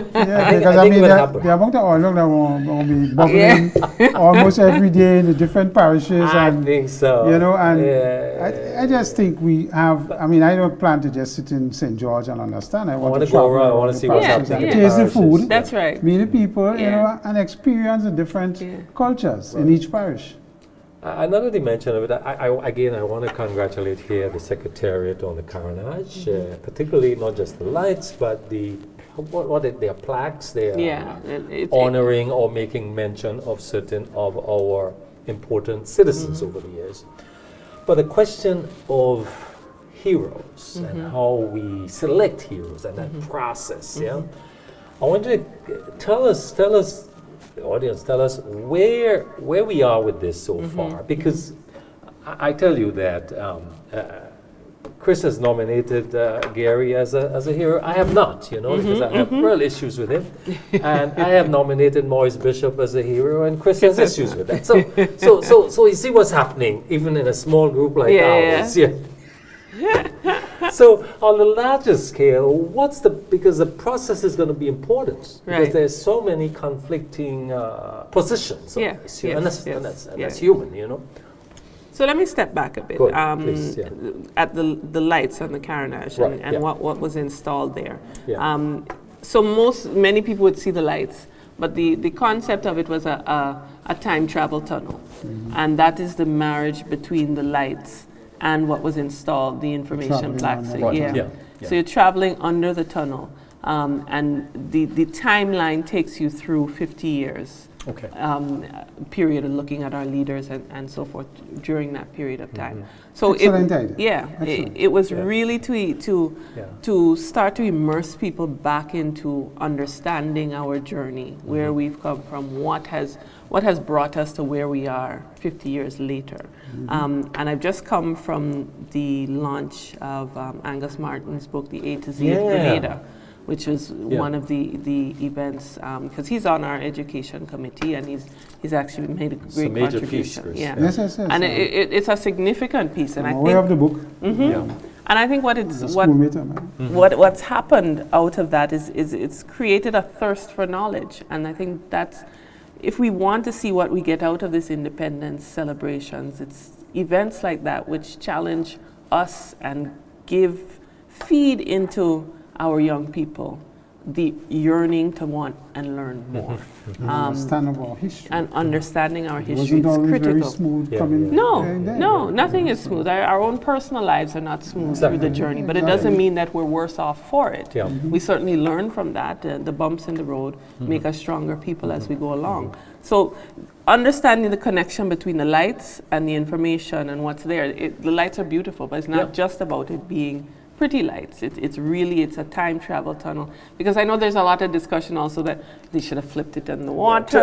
because I I think mean, it will happen. the amount of oil that will be bubbling almost every day in the different parishes, I and think so. you know, and Yeah. I just think we have. I mean, I don't plan to just sit in St. George and understand. I want wanna to go travel around, I wanna the see what's parishes happening and in taste the parishes. food, That's right. meet the people, you Yeah. know, and experience the different Yeah. cultures in each parish. Another dimension of it, I want to congratulate here the Secretariat on the Carnage, particularly not just the lights, but their plaques, their Yeah. It's honoring or making mention of certain of our important citizens over the years. But the question of heroes and how we select heroes and that process, yeah. I want you to tell us, the audience, tell us where we are with this so far, because I tell you that Chris has nominated Gary as a hero. I have not, you know, because I have real issues with him, and I have nominated Maurice Bishop as a hero, and Chris has issues with that. So you see what's happening, even in a small group like ours. Yeah. So on the larger scale, because the process is going to be important, because Right. there's so many conflicting positions on Yeah, this, you know, yes, and yes, that's yeah. human, you know. So let me step back a bit. Go ahead, please, yeah. At the lights and the Carnage Right, and yeah. what was installed there. Yeah. So many people would see the lights, but the concept of it was a time travel tunnel, and that is the marriage between the lights and what was installed, the information Traveling plaques. under Right, Yeah. yeah. So you're traveling under the tunnel, and the timeline takes you through 50 years. Okay. Period of looking at our leaders and so forth during that period of time. So Excellent idea. yeah, Excellent. it was Yeah. really to start to immerse people back into understanding our journey, where we've come from, what has brought us to where we are 50 years later. And I've just come from the launch of Angus Martin's book, The A to Z of Yeah. Grenada, which was Yeah. one of the events, because he's on our education committee, and he's actually made a It's great a major piece, contribution. Chris. Yeah. Yes. And it's a significant piece, and I'm I aware of think, the book. Yeah. and I think It's a schoolmate, man. what's happened out of that is it's created a thirst for knowledge, and I think that's, if we want to see what we get out of this independence celebrations, it's events like that which challenge us and feed into our young people the yearning to want and learn more. Understandable history. And understanding our It history wasn't is always very critical. smooth Yeah, coming. yeah. No, there and there. no, nothing is smooth. Our own personal lives are not smooth through the Exactly. journey, but it doesn't mean that we're worse off for it. Yeah. We certainly learn from that. The bumps in the road make us stronger people as we go along. So understanding the connection between the lights and the information and what's there. The lights are beautiful, but it's not just about it being pretty lights. It's really a time travel tunnel, because I know there's a lot of discussion also that they should have flipped it in the water.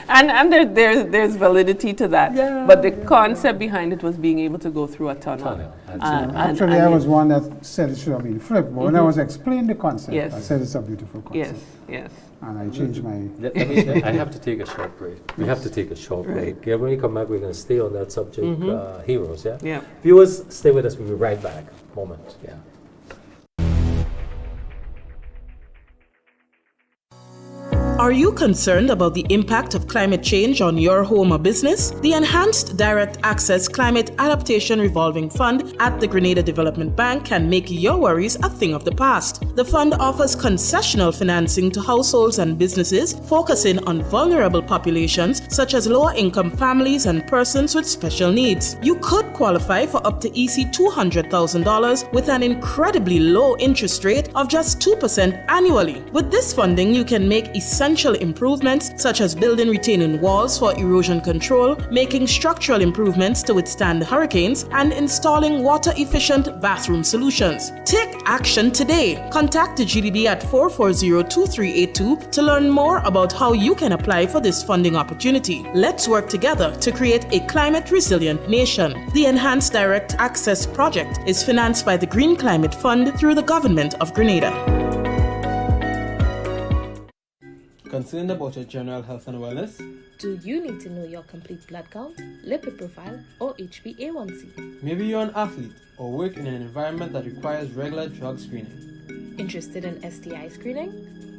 And there's validity to that. But the concept behind it was being able to go through a tunnel. Actually, I was one that said it should have been flipped, but when I was explaining the concept, I said it's a beautiful concept. Yes. And I changed my... I have to take a short break. We have to take a short break. Yeah, when we come back, we're going to stay on that subject, heroes, Yeah. Viewers, stay with us. We'll be right back. Moment, Are you concerned about the impact of climate change on your home or business? The Enhanced Direct Access Climate Adaptation Revolving Fund at the Grenada Development Bank can make your worries a thing of the past. The fund offers concessional financing to households and businesses, focusing on vulnerable populations such as lower-income families and persons with special needs. You could qualify for up to EC $200,000 with an incredibly low interest rate of just 2% annually. With this funding, you can make essential improvements such as building retaining walls for erosion control, making structural improvements to withstand hurricanes, and installing water-efficient bathroom solutions. Take action today. Contact the GDB at 440-2382 to learn more about how you can apply for this funding opportunity. Let's work together to create a climate-resilient nation. The Enhanced Direct Access Project is financed by the Green Climate Fund through the Government of Grenada. Concerned about your general health and wellness? Do you need to know your complete blood count, lipid profile, or HbA1c? Maybe you're an athlete or work in an environment that requires regular drug screening. Interested in STI screening?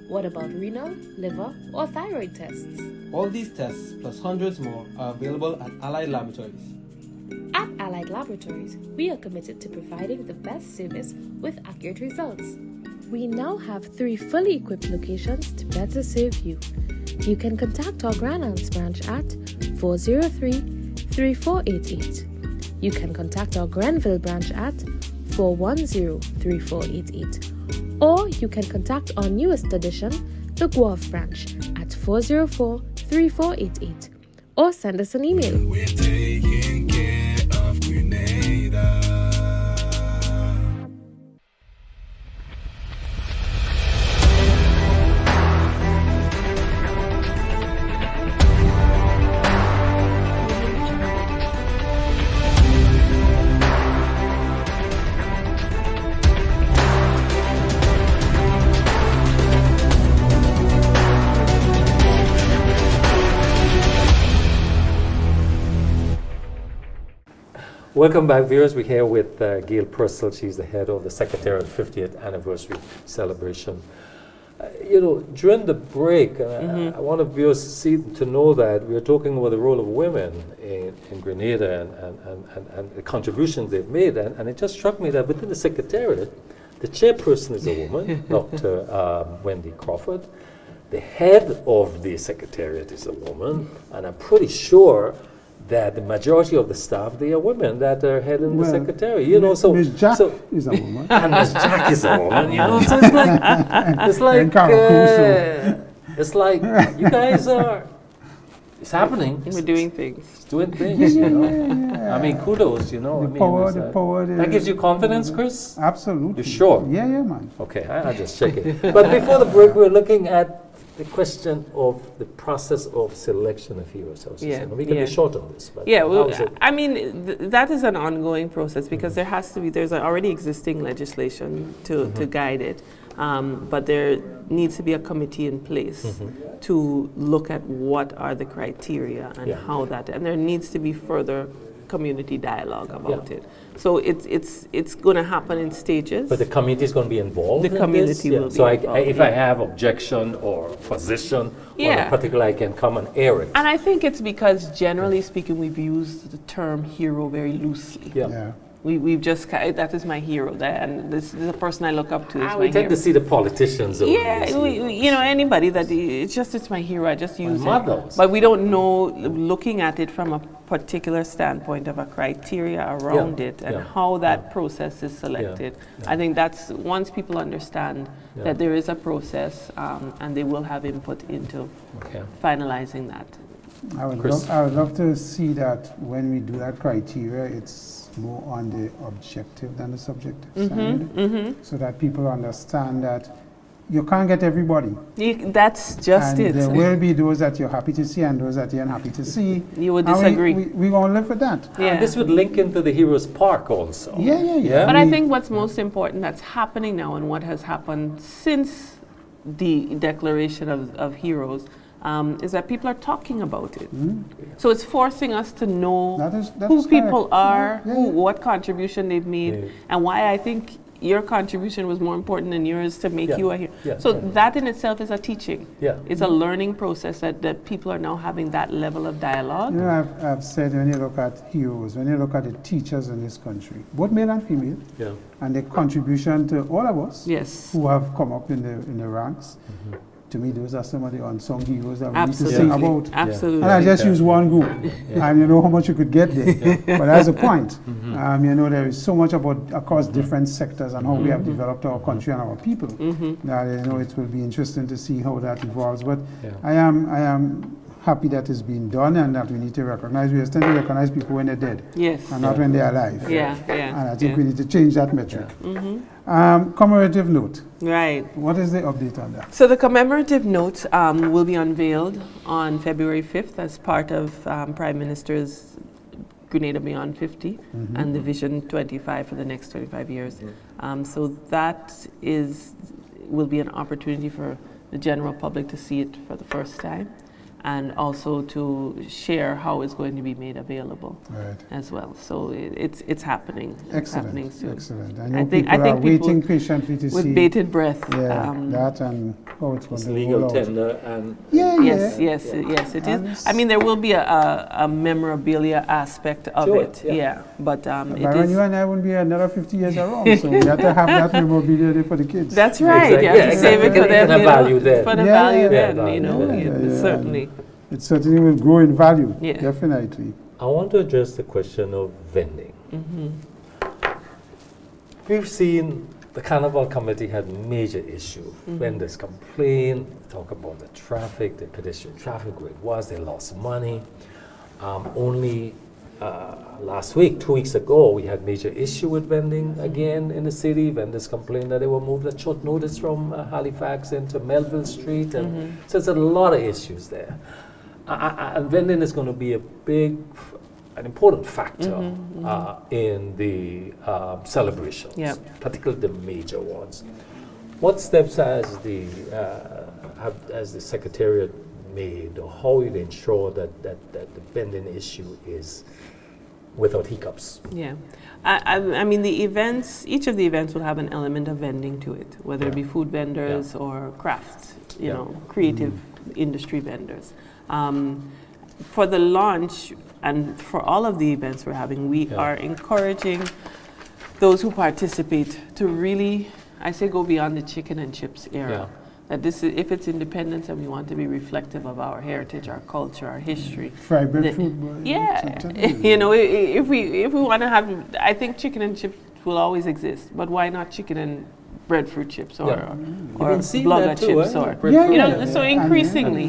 What about renal, liver, or thyroid tests? All these tests, plus hundreds more, are available at Allied Laboratories. At Allied Laboratories, we are committed to providing the best service with accurate results. We now have 3 fully equipped locations to better serve you. You can contact our Grand Anse branch at 403-3488. You can contact our Grenville branch at 410-3488. Or you can contact our newest addition, the Guelph branch, at 404-3488. Or send us an email. We're taking care of Grenada. Welcome back, viewers. We're here with Gail Purcell. She's the head of the Secretariat 50th Anniversary Celebration. During the break, I want viewers to know that we're talking about the role of women in Grenada and the contributions they've made. And it just struck me that within the Secretariat, the chairperson is a woman, Dr. Wendy Crawford. The head of the Secretariat is a woman, and I'm pretty sure that the majority of the staff, they are women that are heading the Secretariat. Ms. Jack is a woman. And Ms. Jack is a woman, So it's like you guys are, it's happening. We're doing things. It's doing things, I mean, kudos, The power. That gives you confidence, Chris? Absolutely. You sure? Yeah, man. Okay, I'll just check it. But before the break, we're looking at the question of the process of selection of heroes. We can be short on this. But I mean, that is an ongoing process because there's already existing legislation to guide it. But there needs to be a committee in place to look at what are the criteria and how that, and there needs to be further community dialogue about it. So it's going to happen in stages. But the community is going to be involved. The community will be involved. So if I have objection or position on a particular, I can come and air it. And I think it's because generally speaking, we've used the term hero very loosely. We've just, that is my hero, and this is the person I look up to. We tend to see the politicians. Anybody that, it's my hero, I just use it. But we don't know, looking at it from a particular standpoint of a criteria around it and how that process is selected. I think that's once people understand that there is a process and they will have input into finalizing that. I would love to see that when we do that criteria, it's more on the objective than the subjective side, so that people understand that you can't get everybody. That's just and it. there will be those that you're happy to see and those that you're unhappy to see. You would And disagree. We're going to live with that. Yeah. And this would link into the Heroes Park also. Yeah. But I think what's most important that's happening now and what has happened since the declaration of heroes is that people are talking about it. So it's forcing us to know that who is people correct. are, Yeah. what contribution they've made, and why I think your contribution was more important than yours to make you a hero. So that in itself is a teaching. It's a learning process that people are now having that level of dialogue. You know, I've said when you look at heroes, when you look at the teachers in this country, both male and female, and the contribution to all of us who have come up in the ranks, to me, those are some of the unsung heroes that we need to sing about. Absolutely. And I just use one group, and you know how much you could get there. But that's the point. You know, there is so much about across different sectors and how we have developed our country and our people that you know it will be interesting to see how that evolves. But I am happy that it's being done and that we need to recognize. We tend to recognize people when they're dead, and not when they're alive. And I think we need to change that metric. Commemorative note. Right. What is the update on that? So the commemorative note will be unveiled on February 5th as part of Prime Minister's Grenada Beyond 50 and the Vision 25 for the next 25 years. So that will be an opportunity for the general public to see it for the first time, and also to share how it's going to be made available as well. So it's happening. It's happening soon. Excellent. I think people are waiting patiently to see. With bated breath. That and how it's going to legal roll out. tender and Yes, it is. I mean, there will be a memorabilia aspect of it. But Byron, you and I won't be another 50 years around, so we have to have that memorabilia there for the kids. That's right. You have to save it for them. For the value then. For the value then, you know, certainly. It certainly will grow in value, definitely. I want to address the question of vending. We've seen the Carnival Committee had major issue. Vendors complain, talk about the traffic, the pedestrian traffic, where it was, they lost money. Only last week, 2 weeks ago, we had major issue with vending again in the city. Vendors complained that they were moved at short notice from Halifax into Melville Street. And so it's a lot of issues there. And vending is going to be an important factor in the celebrations, particularly the major ones. What steps has the Secretariat made, or how will they ensure that the vending issue is without hiccups? I mean, the events, each of the events will have an element of vending to it, whether it be food vendors or crafts, you know, creative industry vendors. For the launch and for all of the events we're having, we are encouraging those who participate to really, I say, go beyond the chicken and chips era. That this is, if it's independence and we want to be reflective of our heritage, our culture, our history. Fried bread food. You know, if we want to have, I think chicken and chips will always exist, but why not chicken and breadfruit chips or blogger chips you know, so increasingly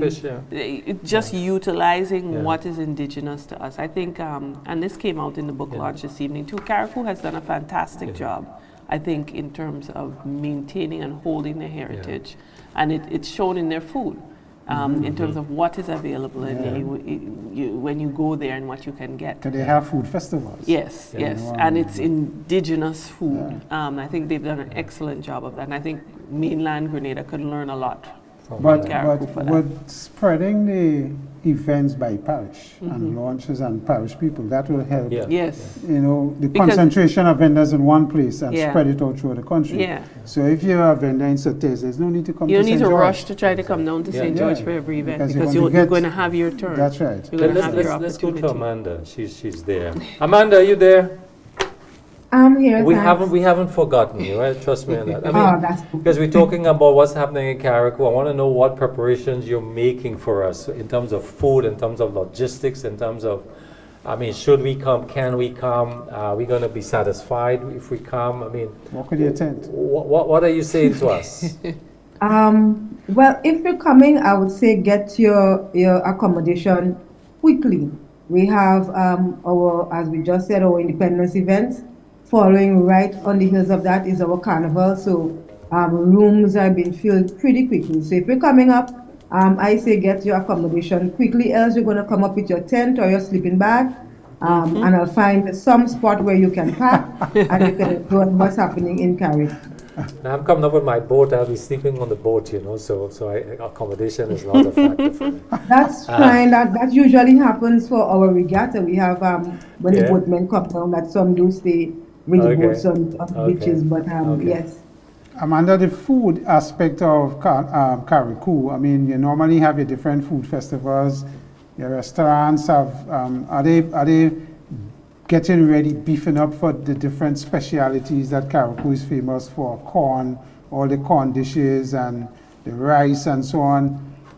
just utilizing what is indigenous to us. I think, and this came out in the book launch this evening too, Carrefour has done a fantastic job, I think, in terms of maintaining and holding their heritage, and it's shown in their food. In terms of what is available when you go there and what you can get. Can they have food festivals? Yes, and it's indigenous food. I think they've done an excellent job of that, and I think mainland Grenada could learn a lot from Carrefour for that. But spreading the events by parish and launches and parish people, that will help. Yes. You know, the concentration of vendors in one place and spread it out through the country. So if you're a vendor in Surtees, there's no need to come to St. George. You don't need to rush to try to come down to St. George for every event because you're going to have your turn. That's right. Let's go to Amanda. She's there. Amanda, are you there? I'm here. We haven't forgotten you, right? Trust me on that. I mean, that's cool. because we're talking about what's happening in Carriacou. I want to know what preparations you're making for us in terms of food, in terms of logistics, in terms of I mean, should we come? Can we come? Are we going to be satisfied if we come? I mean, What could you attend? what are you saying to us? Well, if you're coming, I would say get your accommodation quickly. We have our, as we just said, our independence events. Following right on the heels of that is our carnival. So rooms are being filled pretty quickly. So if you're coming up, I say get your accommodation quickly, else you're going to come up with your tent or your sleeping bag. And I'll find some spot where you can park and you can go on what's happening in Carrick. Now, I'm coming up with my boat. I'll be sleeping on the boat, you know. So accommodation is not a factor for me. That's fine. That usually happens for our regatta. We have when the boatmen come down, that some do stay with the boats on the beaches. But yes. Amanda, the food aspect of Carriacou, I mean, you normally have your different food festivals. Your restaurants have, are they getting ready, beefing up for the different specialities that Carriacou is famous for? Corn, all the corn dishes and the rice and so on.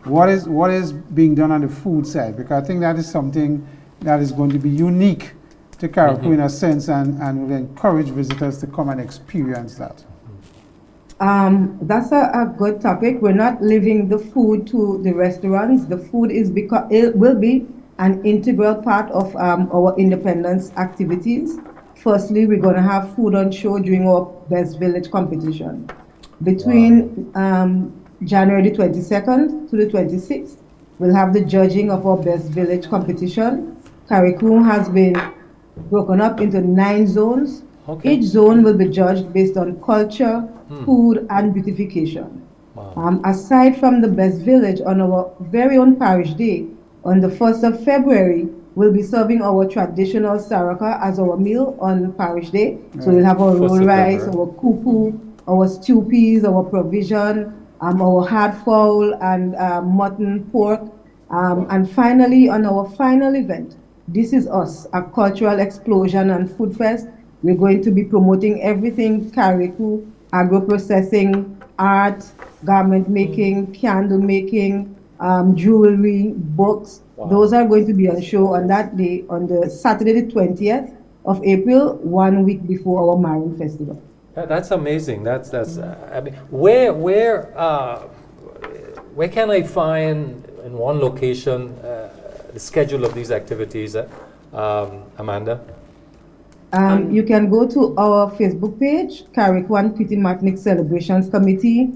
What is being done on the food side? Because I think that is something that is going to be unique to Carriacou in a sense, and will encourage visitors to come and experience that. That's a good topic. We're not leaving the food to the restaurants. The food it will be an integral part of our independence activities. Firstly, we're going to have food on show during our Best Village competition. Between January the 22nd to the 26th, we'll have the judging of our Best Village competition. Carriacou has been broken up into 9 zones. Okay. Each zone will be judged based on culture, food, and beautification. Wow. Aside from the Best Village, on our very own parish day, on the 1st of February, we'll be serving our traditional saraka as our meal on parish day. So we'll have our roll rice, our kupu, our stew peas, our provision, our hard fowl and mutton, pork. And finally, on our final event, This Is Us, a cultural explosion and food fest. We're going to be promoting everything Carriacou, agro-processing, art, garment making, candle making, jewelry, books. Wow. Those are going to be on show on that day, on the Saturday the 20th of April, 1 week before our Marine Festival. That's amazing. That's I mean, where can I find in one location the schedule of these activities, Amanda? You can go to our Facebook page, Carriacou and Petite Martinique Celebrations Committee.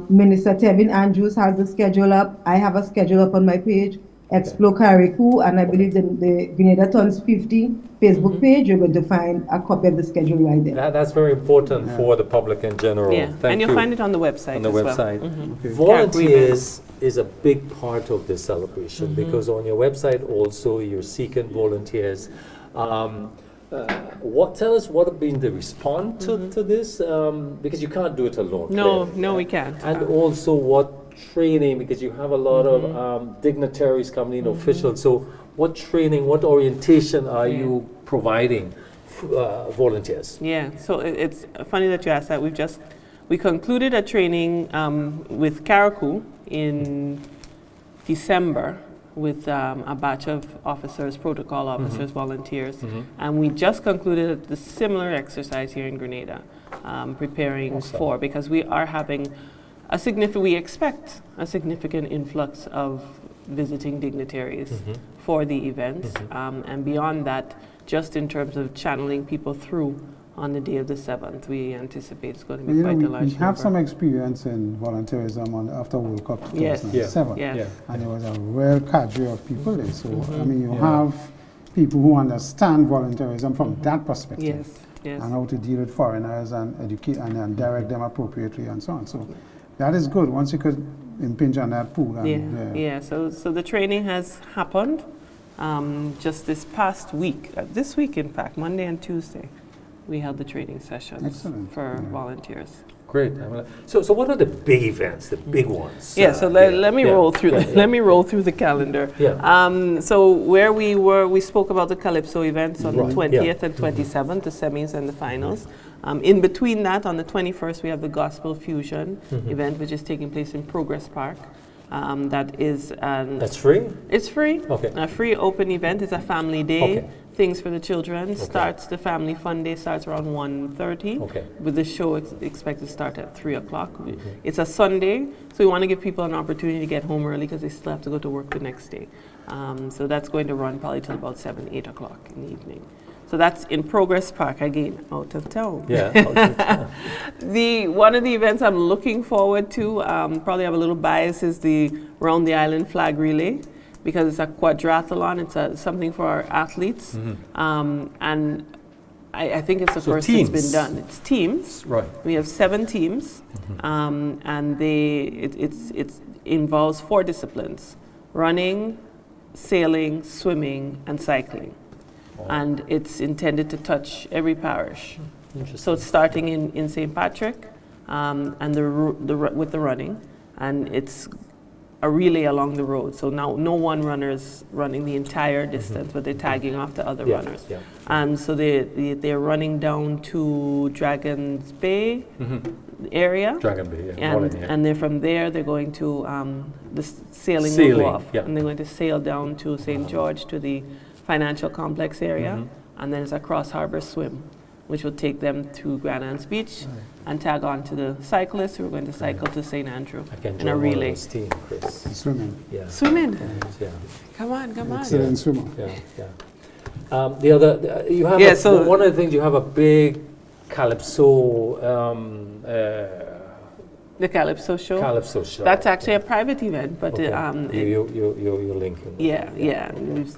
Minister Tevin Andrews has the schedule up. I have a schedule up on my page, Explore Carriacou, and I believe the Grenada Tons 50 Facebook page, you're going to find a copy of the schedule right there. That's very important for the public in general. Yeah, and you'll find it on the website. On the as website. Well. Okay. Volunteers is a big part of this celebration because on your website also you're seeking volunteers. Tell us what have been the response to this, because you can't do it alone. No, we can't. And also what training, because you have a lot of dignitaries coming in, officials. So what training, what orientation are you providing volunteers? Yeah, so it's funny that you asked that. We concluded a training with Carriacou in December with a batch of officers, protocol officers, volunteers, and we just concluded the similar exercise here in Grenada, preparing for, because we are having we expect a significant influx of visiting dignitaries for the events, and beyond that, just in terms of channeling people through on the day of the 7th, we anticipate it's going to be quite a large We have number. some experience in volunteerism after World Cup 2007. Yes. And there was a real cadre of people there. So, I mean, you have people who understand volunteerism from that perspective. Yes. And how to deal with foreigners and educate and direct them appropriately and so on. So that is good. Once you could impinge on that pool. And, So the training has happened just this past week. This week, in fact, Monday and Tuesday, we held the training sessions for volunteers. Great. So what are the big events, the big ones? Let me roll through. Let me roll through the calendar. So where we spoke about the Calypso events on the 20th and 27th, the semis and the finals. In between that, on the 21st, we have the Gospel Fusion event, which is taking place in Progress Park. That is That's free? it's free. Okay. A free open event. It's a family day. Okay. Things for the children. Starts the family fun day starts around 1:30. Okay. With the show expected to start at 3 o'clock. It's a Sunday, so we want to give people an opportunity to get home early because they still have to go to work the next day. So that's going to run probably till about 7, 8 o'clock in the evening. So that's in Progress Park, again, out of town. Yeah. One of the events I'm looking forward to, probably have a little bias, is the Round the Island Flag Relay, because it's a quadrathlon. It's something for our athletes. And I think it's the So first teams. it's been done. It's teams. Right. We have 7 teams, and it involves 4 disciplines: running, sailing, swimming, and cycling. And it's intended to touch every parish. So it's starting in St. Patrick, and with the running, and it's a relay along the road. So now no one runner is running the entire distance, but they're tagging off the other runners. Yeah. And so they're running down to Dragons Bay area. Dragon Bay, yeah. all in here. And then from there, they're going to, the sailing will Sailing, go off. yeah. And they're going to sail down to St. George, to the financial complex area. And then it's a cross-harbor swim, which will take them to Grand Anse Beach and tag on to the cyclists who are going to cycle to St. Andrew I can in join a one of relay. those team, Chris. Swimming. Yeah. Swimming. Yeah. Come on, come on. Excellent swimmer. Yeah. The other, you have Yeah, so- one of the things, you have a big Calypso, The Calypso show. Calypso show. That's actually a private event, but Okay. You're linking. yeah, we've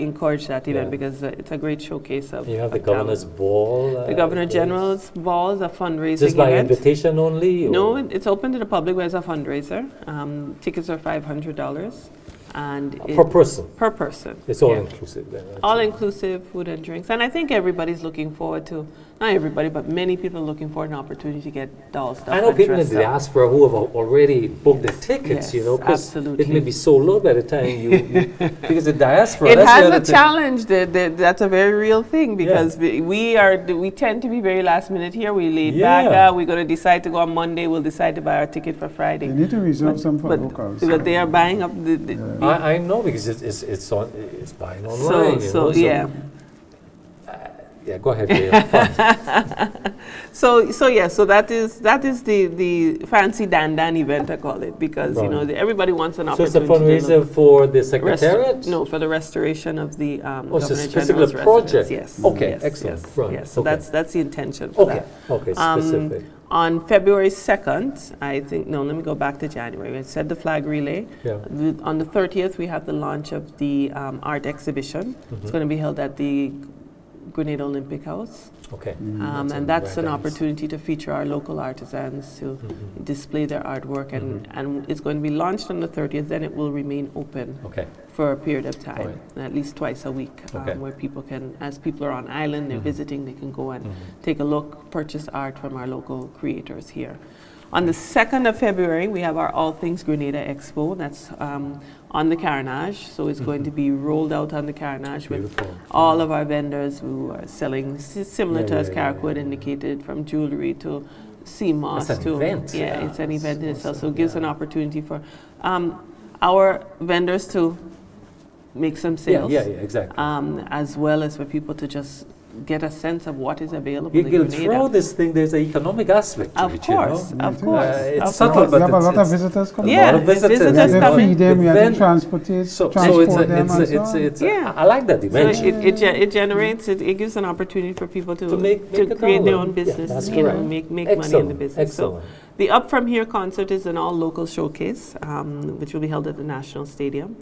encouraged that event Yeah. because it's a great showcase of You have the of talent. Governor's Ball. The Governor General's Ball is a fundraising Just by event. invitation only? No, or- it's open to the public, but it's a fundraiser. Tickets are $500, and Per person. Per person. It's all yeah. inclusive then. All inclusive, food and drinks, and I think everybody's looking forward to. Not everybody, but many people are looking for an opportunity to get doll stuff. I know and people in dress the up. diaspora who have already booked their tickets, Yes, 'cause absolutely. it may be sold out by the time because the diaspora. It that's the has other a thing. challenge. That's a very real thing because we tend to be very last minute here. We laid back. Yeah. We're going to decide to go on Monday. We'll decide to buy our ticket for Friday. You need to reserve some for locals. But they are buying up the I know because it's buying online. so yeah. Yeah, go ahead. Fun. So that is the fancy Dan event, I call it, because Right. everybody wants an So it's a opportunity. to fundraiser for the secretariat? No, for the restoration of the it's a Governor specific General's project. residence. Yes. Okay, yes, excellent. Yes, Right, yes. So okay. that's the intention for Okay, that. okay, specific. On February 2nd, I think, no, let me go back to January. I said the flag relay. Yeah. On the 30th, we have the launch of the art exhibition. It's going to be held at the Grenada Olympic House. Okay. And that's an opportunity to feature our local artisans to display their artwork. And it's going to be launched on the 30th, then it will remain open Okay. for a period of time, Right. at least twice a week, Okay. where people can, as people are on island, they're visiting, they can go and take a look, purchase art from our local creators here. On the 2nd of February, we have our All Things Grenada Expo. That's on the Carnage. So it's going to be rolled out on the Carnage with Beautiful. all of our vendors who are selling similar Yeah, to as yeah, Carrickwood indicated, from jewelry to sea moss That's an to event. yeah, it's an event in itself. So it awesome, gives an opportunity for our vendors to make some sales. Yeah, exactly. As well as for people to just get a sense of what is available You in can Grenada. throw this thing, there's an economic aspect to Of it, course, you know? of course. It's of subtle, course. You but have a lot of it's- visitors coming. Yeah, lot of visitors. You visitors have to coming. feed them, you have Then- to transport them So and so it's on. Yeah. I like that So dimension. it generates, it gives an opportunity for people to make a create their dollar. own Yeah, business, that's you know, correct. make money in the Excellent, business. So excellent. the Up From Here concert is an all local showcase, which will be held at the National Stadium,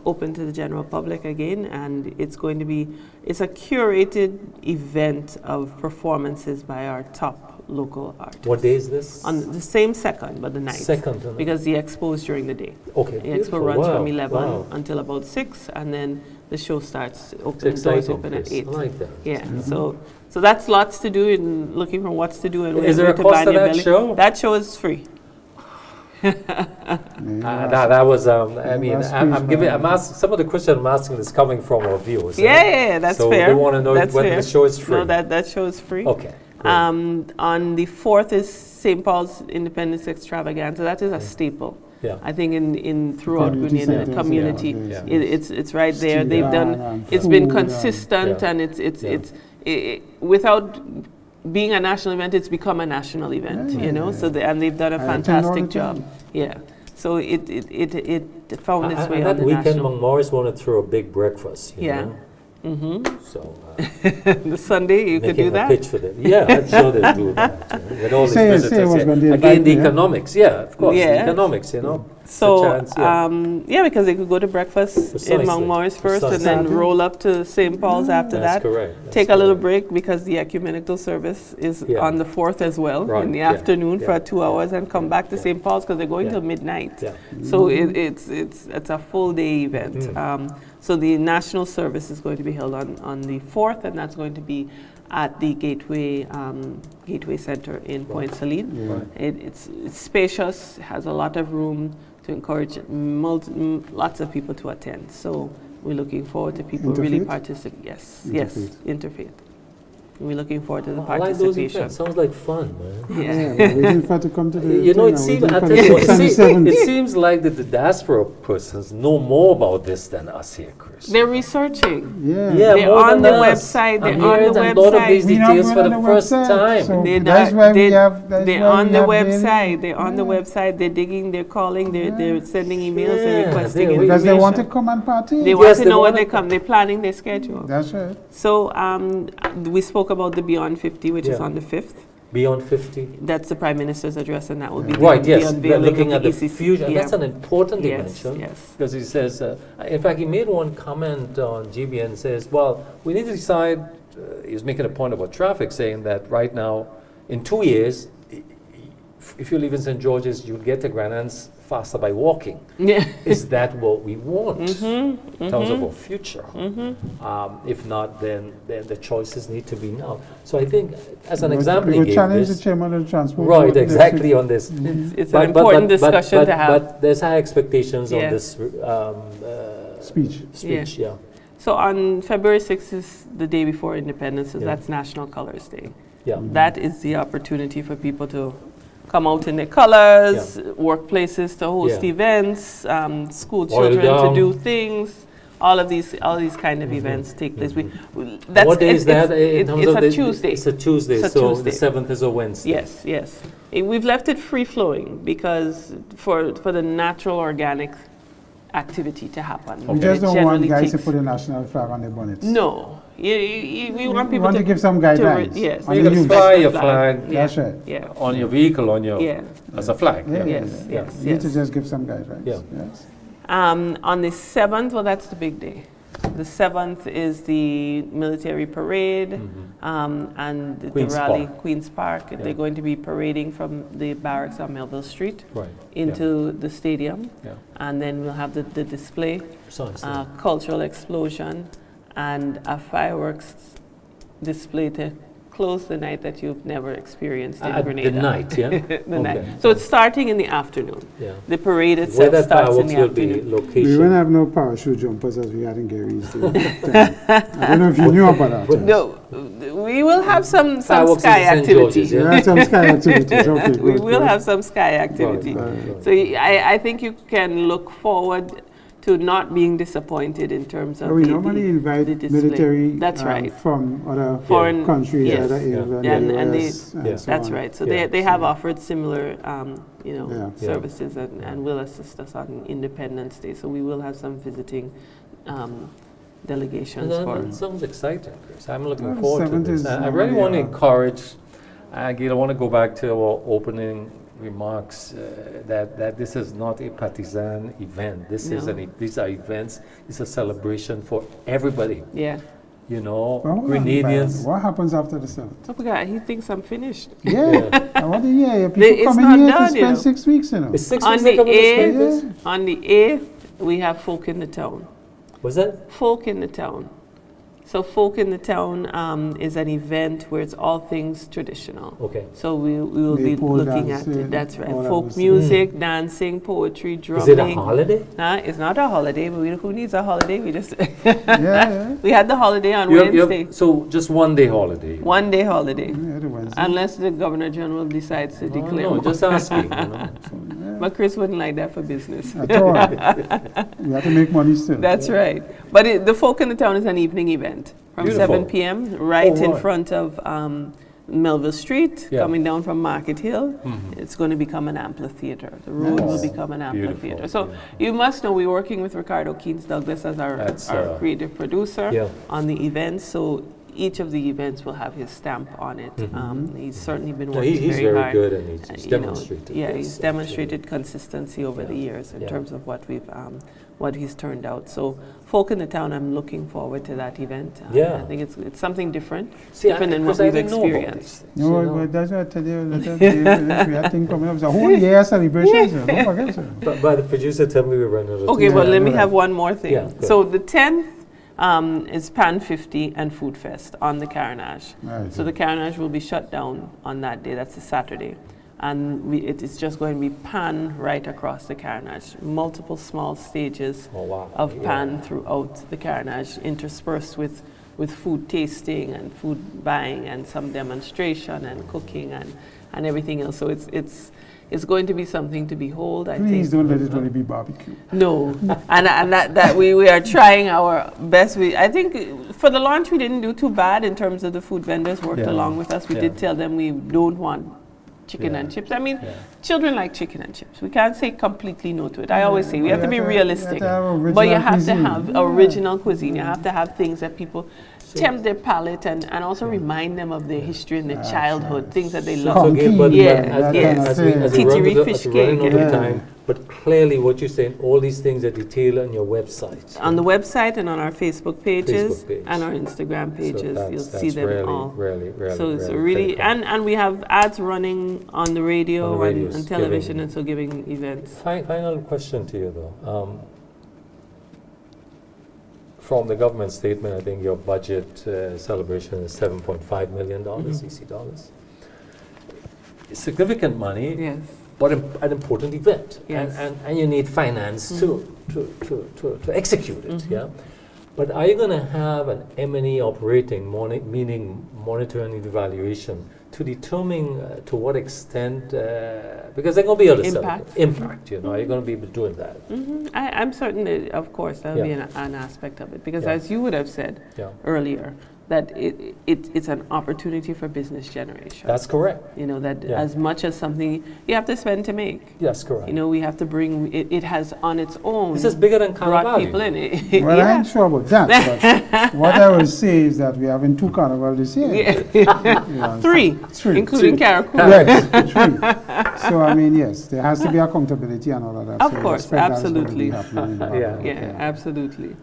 open to the general public again, and it's a curated event of performances by our top local artists. What day is this? On the same 2nd, but the 9th. Second. huh? Because the expo is during the day. Okay, The expo beautiful. runs Wow, from 11 wow. until about 6, and then the show starts, It's doors exciting, open at Chris. 8. I like that. Yeah, so that's lots to do and looking for what's to do and Is there where a to cost buy to your that belly. show? That show is free. That was, I mean, That's I'm asking, some of the questions I'm asking is coming from our viewers. Yeah, that's so fair. they want to know That's whether fair. the show is free. No, that show is free. Okay. Great. On the 4th is St. Paul's Independence Extravaganza. That is a staple. Yeah. I think in throughout Community Grenada, centers, community, yeah. it's right there. Street They've art done. and It's been food and- consistent, Yeah. and it's without being a national event, it's become a national event. Yeah, You know, yeah. so and they've done a I attend all fantastic the time. job. Yeah. So it found its way And on that the weekend, national. Montmorris want to throw a big breakfast. You Yeah. know? So The Sunday you could making do a that. pitch for them. Yeah, I'm sure they'll do that. You know, with all these Say visitors. it was yeah. when they Again, invite the me, yeah. economics. Yeah, of course. Yeah. The economics. You know. So, The chance, yeah. yeah, because they could go to breakfast Precisely. in Mount Morris first and then Precisely. roll up to St. Paul's after That's that. correct. That's Take a little correct. break because the ecumenical service is Yeah. on the 4th as well Right, in the yeah, afternoon for yeah, 2 hours and come back to yeah. St. Paul's because they're going Yeah. till midnight. Yeah. So it's a full day event. Mm. So the national service is going to be held on the 4th, and that's going to be at the Gateway Center in Point Saline. Yeah. It's spacious, has a lot of room to encourage lots of people to attend. So we're looking forward to people really Interfaith? participating. Yes, Interfaith. interfaith. We're looking forward to the I like those participation. events. Sounds like fun, man. Yeah. Yeah, we're waiting for it to come to the. You know, thing it now, seems, waiting I for tell the you what, it 27th. seems like that the diaspora persons know more about this than us here, Chris. They're researching. Yeah. They're more on than the us. website, they're I'm on hearing the a lot of these website. We not details going for on the the first website, time. so They're that's not- why we they- have. That's They're why on we the have website. They're on the Yeah. website. They're digging. They're calling. They're sending emails Yeah, and requesting they- Because they want to information. come and party. They Yes, want to they know when wanna they come. They're planning their schedule. That's right. So we spoke about the Beyond 50, which is Yeah. on the 5th. Beyond 50. That's the Prime Minister's address, and that will be Right, the yes. We're unveiling looking of at the ECC. future. Yeah. That's an important Yes, dimension. yes. Because he says, in fact, he made one comment on GBN, says, well, we need to decide, he's making a point about traffic, saying that right now, in 2 years, if you live in St. George's, you'll get to Grand Anse faster by walking. Yeah. Is that what we want Mm-hmm, in terms of our future? If not, then the choices need to be now. So I think, as an example, we he will gave challenge this. the chairman of the transport. Right, board exactly next on this. It's an important discussion to have. But there's high expectations Yeah. on this Speech. speech, yeah. So on February 6th is the day before Independence, so Yeah. that's National Colors Day. Yeah. That is the opportunity for people to come out in their colors, workplaces to host Yeah. events, school Oil children to down. do things. All of these kind of events take place. What day is that? In terms It's of a the- Tuesday. It's a Tuesday, It's a so Tuesday. the 7th is a Wednesday. Yes, yes. We've left it free flowing because for the natural organic activity to happen. We just It don't want generally guys to takes- put a national flag on their bonnets. No. We want We people want to give some guidelines. yes. on You the can use. fly your Flag. flag Yeah. That's right. Yeah. on your vehicle, on your Yeah. as a flag. Yeah, Yes, yeah. yes, You need to yes. just give some guidelines. Yeah. Yes. On the 7th, well, that's the big day. The 7th is the military parade and the Queen's rally, Park. Queen's Park. Yeah. They're going to be parading from the barracks on Melville Street Right. into the stadium. Yeah. And then we'll have the display, Precisely. cultural explosion, and a fireworks display to close the night that you've never experienced in At Grenada. the night, yeah? The night. Okay. So it's starting in the afternoon. Yeah. The parade Where itself that starts in fireworks the will be afternoon. We location. won't have no parachute jumpers as we had in Gary's day. I don't know if you knew about that. No, we will have some Fireworks sky in St. George's, activity. There are some sky activities. Okay, We good, will good. have some sky activity. Right. So I think you can look forward to not being disappointed in terms of We the- normally the invite display. military That's right. from other Foreign- countries, yes. either Yeah. England, And- the and they- US, and Yeah. so That's on. right. So Yeah. they have offered similar, Yeah. services and will assist us on Independence Day. So we will have some visiting delegations for. That sounds exciting, Chris. I'm looking Well, the forward to 7th this. is I really want to normally, encourage, again, I want to go back to our opening remarks that this is not a partisan event. This is No. these are events. It's a celebration for everybody. Yeah. You know, Well, hold on, Grenadians. Brian. What happens after the 7th? Oh my God, he thinks I'm finished. Yeah, I want to hear. People It's come not in here to done, you spend know. 6 weeks, you know. It's 6 On weeks the they come to 8th, this? on the 8th, we have Folk in the Town. Was that? Folk in the Town. So Folk in the Town is an event where it's all things traditional. Okay. So we will be Maypole looking at dancing, it. That's right. all that Folk was- music, dancing, poetry, Is drumming. it a holiday? It's not a holiday, but who needs a holiday? We just Yeah, we had the holiday on You have- Wednesday. so just 1 day holiday. 1 day holiday. yeah, the Wednesday. Unless the Governor General decides to Oh, declare. no, more. just asking. You know. But Chris wouldn't like that for business. At all. We have to make money still. That's right. But the Folk in the Town is an evening event from Beautiful. 7 p.m. right in right. front of Melville Street, Yeah. coming down from Market Hill. It's going to become an amphitheater. The road will become an amphitheater. Beautiful, So you must know we're working with Ricardo Keynes Douglas as our That's, creative producer Yeah. on the events. So each of the events will have his stamp on it. He's certainly been No, working he's very very hard. good, and he's you know, demonstrated. yeah, this, he's demonstrated consistency over the Yeah. years in Yeah. terms of what we've, what he's turned out. So, Folk in the Town, I'm looking forward to that event. Yeah. I think it's something different, See, different than what because I we've didn't know about experienced. these things, No, you know. but that's what I tell you. We have things coming up. It's a whole year celebration, sir. Don't forget, sir. But the producer told me we were running out of Okay, time. well, let me go have ahead. one more thing. Yeah, go So, the 10th is Pan 50 and Food Fest on the Carnage. Right. So, the Carnage will be shut down on that day. That's a Saturday. And it is just going to be pan right across the Carnage. Multiple small stages Oh, wow. of Yeah. pan throughout the Carnage, interspersed with food tasting and food buying and some demonstration and cooking and everything else. So it's going to be something to behold. I Please think. don't let it only be barbecue. No, and that we are trying our best. I think for the launch we didn't do too bad in terms of the food vendors worked Yeah. along with us. We Yeah. did tell them we don't want chicken Yeah. and chips. I mean, Yeah. children like chicken and chips. We can't say completely no to it. I always say we have to be realistic, You have to have but you original have cuisine. to have Yeah. original cuisine. You have to have things that people tempt their palate and also remind them of their history and their childhood, things that they So love. So again, but Yeah, as, yes. as we run Titiri out of- fish as we run cake, out yeah. of time, but clearly what you're saying, all these things are detailed on your website. On the website and on our Facebook pages Facebook page. and our Instagram So pages, that's- you'll that's see them really, all. Really, really, So it's really really, critical. and we have ads running on the radio, On the radios, and television, giving- and so giving events. Final question to you though. From the government statement, I think your budget celebration is $7.5 million CC dollars. Significant money, Yes. but an important event. Yes. And you need finance to execute it. Yeah. But are you going to have an M&E operating, meaning monitoring and evaluation, to determine to what extent, because there are going to be other Impact. impact, you know, are you going to be able doing that? I'm certain that, of course, that'll be Yeah. an aspect of it. Because Yeah. as you would have said Yeah. earlier, that it's an opportunity for business generation. That's correct. You know, that Yeah. as much as something you have to spend to make. Yes, correct. You know, we have to bring, it has on its own This is bigger than brought Carnival. people in it. Well, I Yeah. ain't sure about that. But what I will say is that we're having 2 carnivals this year. Yeah. Three, Three. including Karakou. Yes, 3. So, I mean, yes, there has to be accountability and all of that. Of So I course, expect that's going to absolutely. be happening in the Yeah. background, Yeah, absolutely.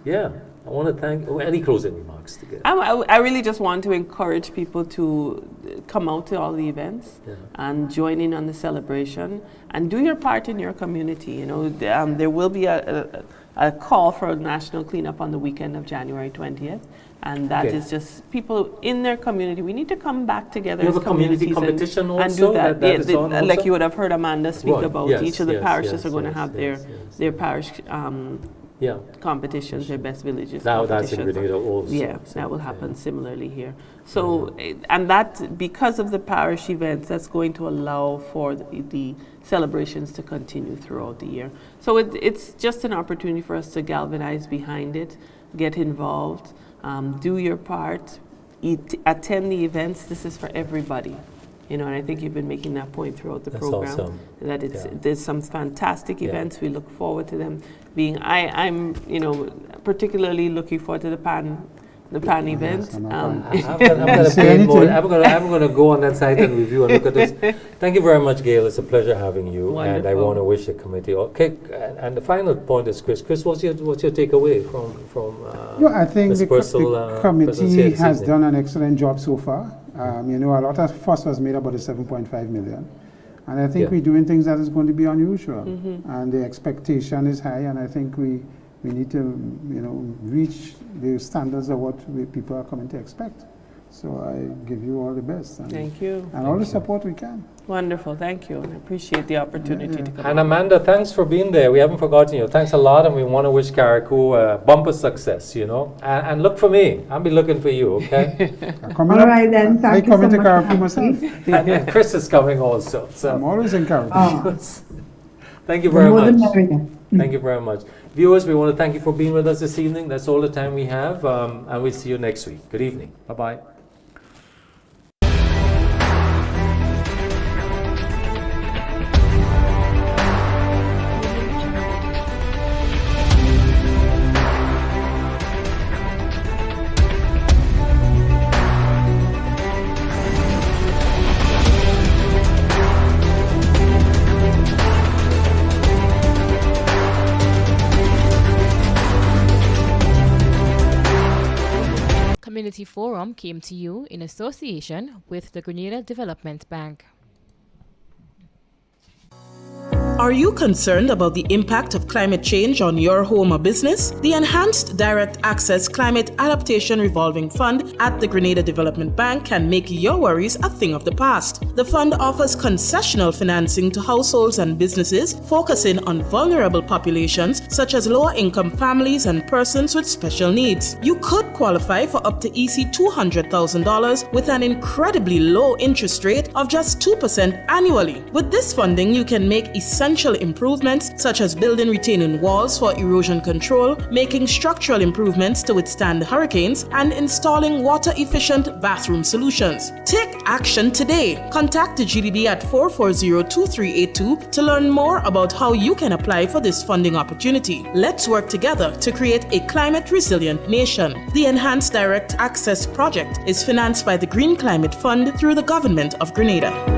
Yeah, I want to thank. Any closing remarks to get? I really just want to encourage people to come out to all the events Yeah. and join in on the celebration and do your part in your community. You know, there will be a call for a national cleanup on the weekend of January 20th. And that Okay. is just people in their community. We need to come back together You have as a community communities competition and also do that. that is on Like also? you would have heard Amanda speak Right, about. yes, Each of the yes, parishes yes, are going to yes, have yes, their yes. parish Yeah. competitions, their best villages Now that's in competitions. Grenada also. Yeah, so, that will yeah. happen similarly here. So, and that, because of the parish events, that's going to allow for the celebrations to continue throughout the year. So it's just an opportunity for us to galvanize behind it, get involved, do your part, attend the events. This is for everybody. You know, and I think you've been making that point throughout the That's program. awesome. That Yeah. there's some fantastic Yeah. events. We look forward to them being. I'm particularly looking forward to the pan event. I'm not Um, I'm gonna Say pay more. anything. I'm gonna go on that site and review and look at this. Thank you very much, Gail. It's a pleasure having you, and I Wonderful. want to wish the committee. Okay, and the final point is Chris. Chris, what's your takeaway from? No, I think Ms. the Purcell, presence committee here this has evening? done an excellent job so far. You know, a lot of fuss was made about the 7.5 million. And I think Yeah. we're doing things that is going to be unusual. Mm-hmm. And the expectation is high, and I think we need to, reach the standards of what people are coming to expect. So I give you all the best. Thank you. And all the support we can. Wonderful. Thank you. I appreciate the opportunity to come. And Amanda, thanks for being there. We haven't forgotten you. Thanks a lot, and we want to wish Carriacou bumper success, you know. And look for me. I'll be looking for you, okay? All right then. Thank you so coming to much. Carriacou myself. And Chris is coming also. I'm So always in Carriacou. thank you very More than much. merrier. Thank you very much. Viewers, we want to thank you for being with us this evening. That's all the time we have, and we'll see you next week. Good evening. Bye-bye. Community Forum came to you in association with the Grenada Development Bank. Are you concerned about the impact of climate change on your home or business? The Enhanced Direct Access Climate Adaptation Revolving Fund at the Grenada Development Bank can make your worries a thing of the past. The fund offers concessional financing to households and businesses, focusing on vulnerable populations such as lower-income families and persons with special needs. You could qualify for up to EC $200,000 with an incredibly low interest rate of just 2% annually. With this funding, you can make essential improvements such as building retaining walls for erosion control, making structural improvements to withstand hurricanes, and installing water-efficient bathroom solutions. Take action today. Contact the GDB at 440-2382 to learn more about how you can apply for this funding opportunity. Let's work together to create a climate-resilient nation. The Enhanced Direct Access Project is financed by the Green Climate Fund through the Government of Grenada.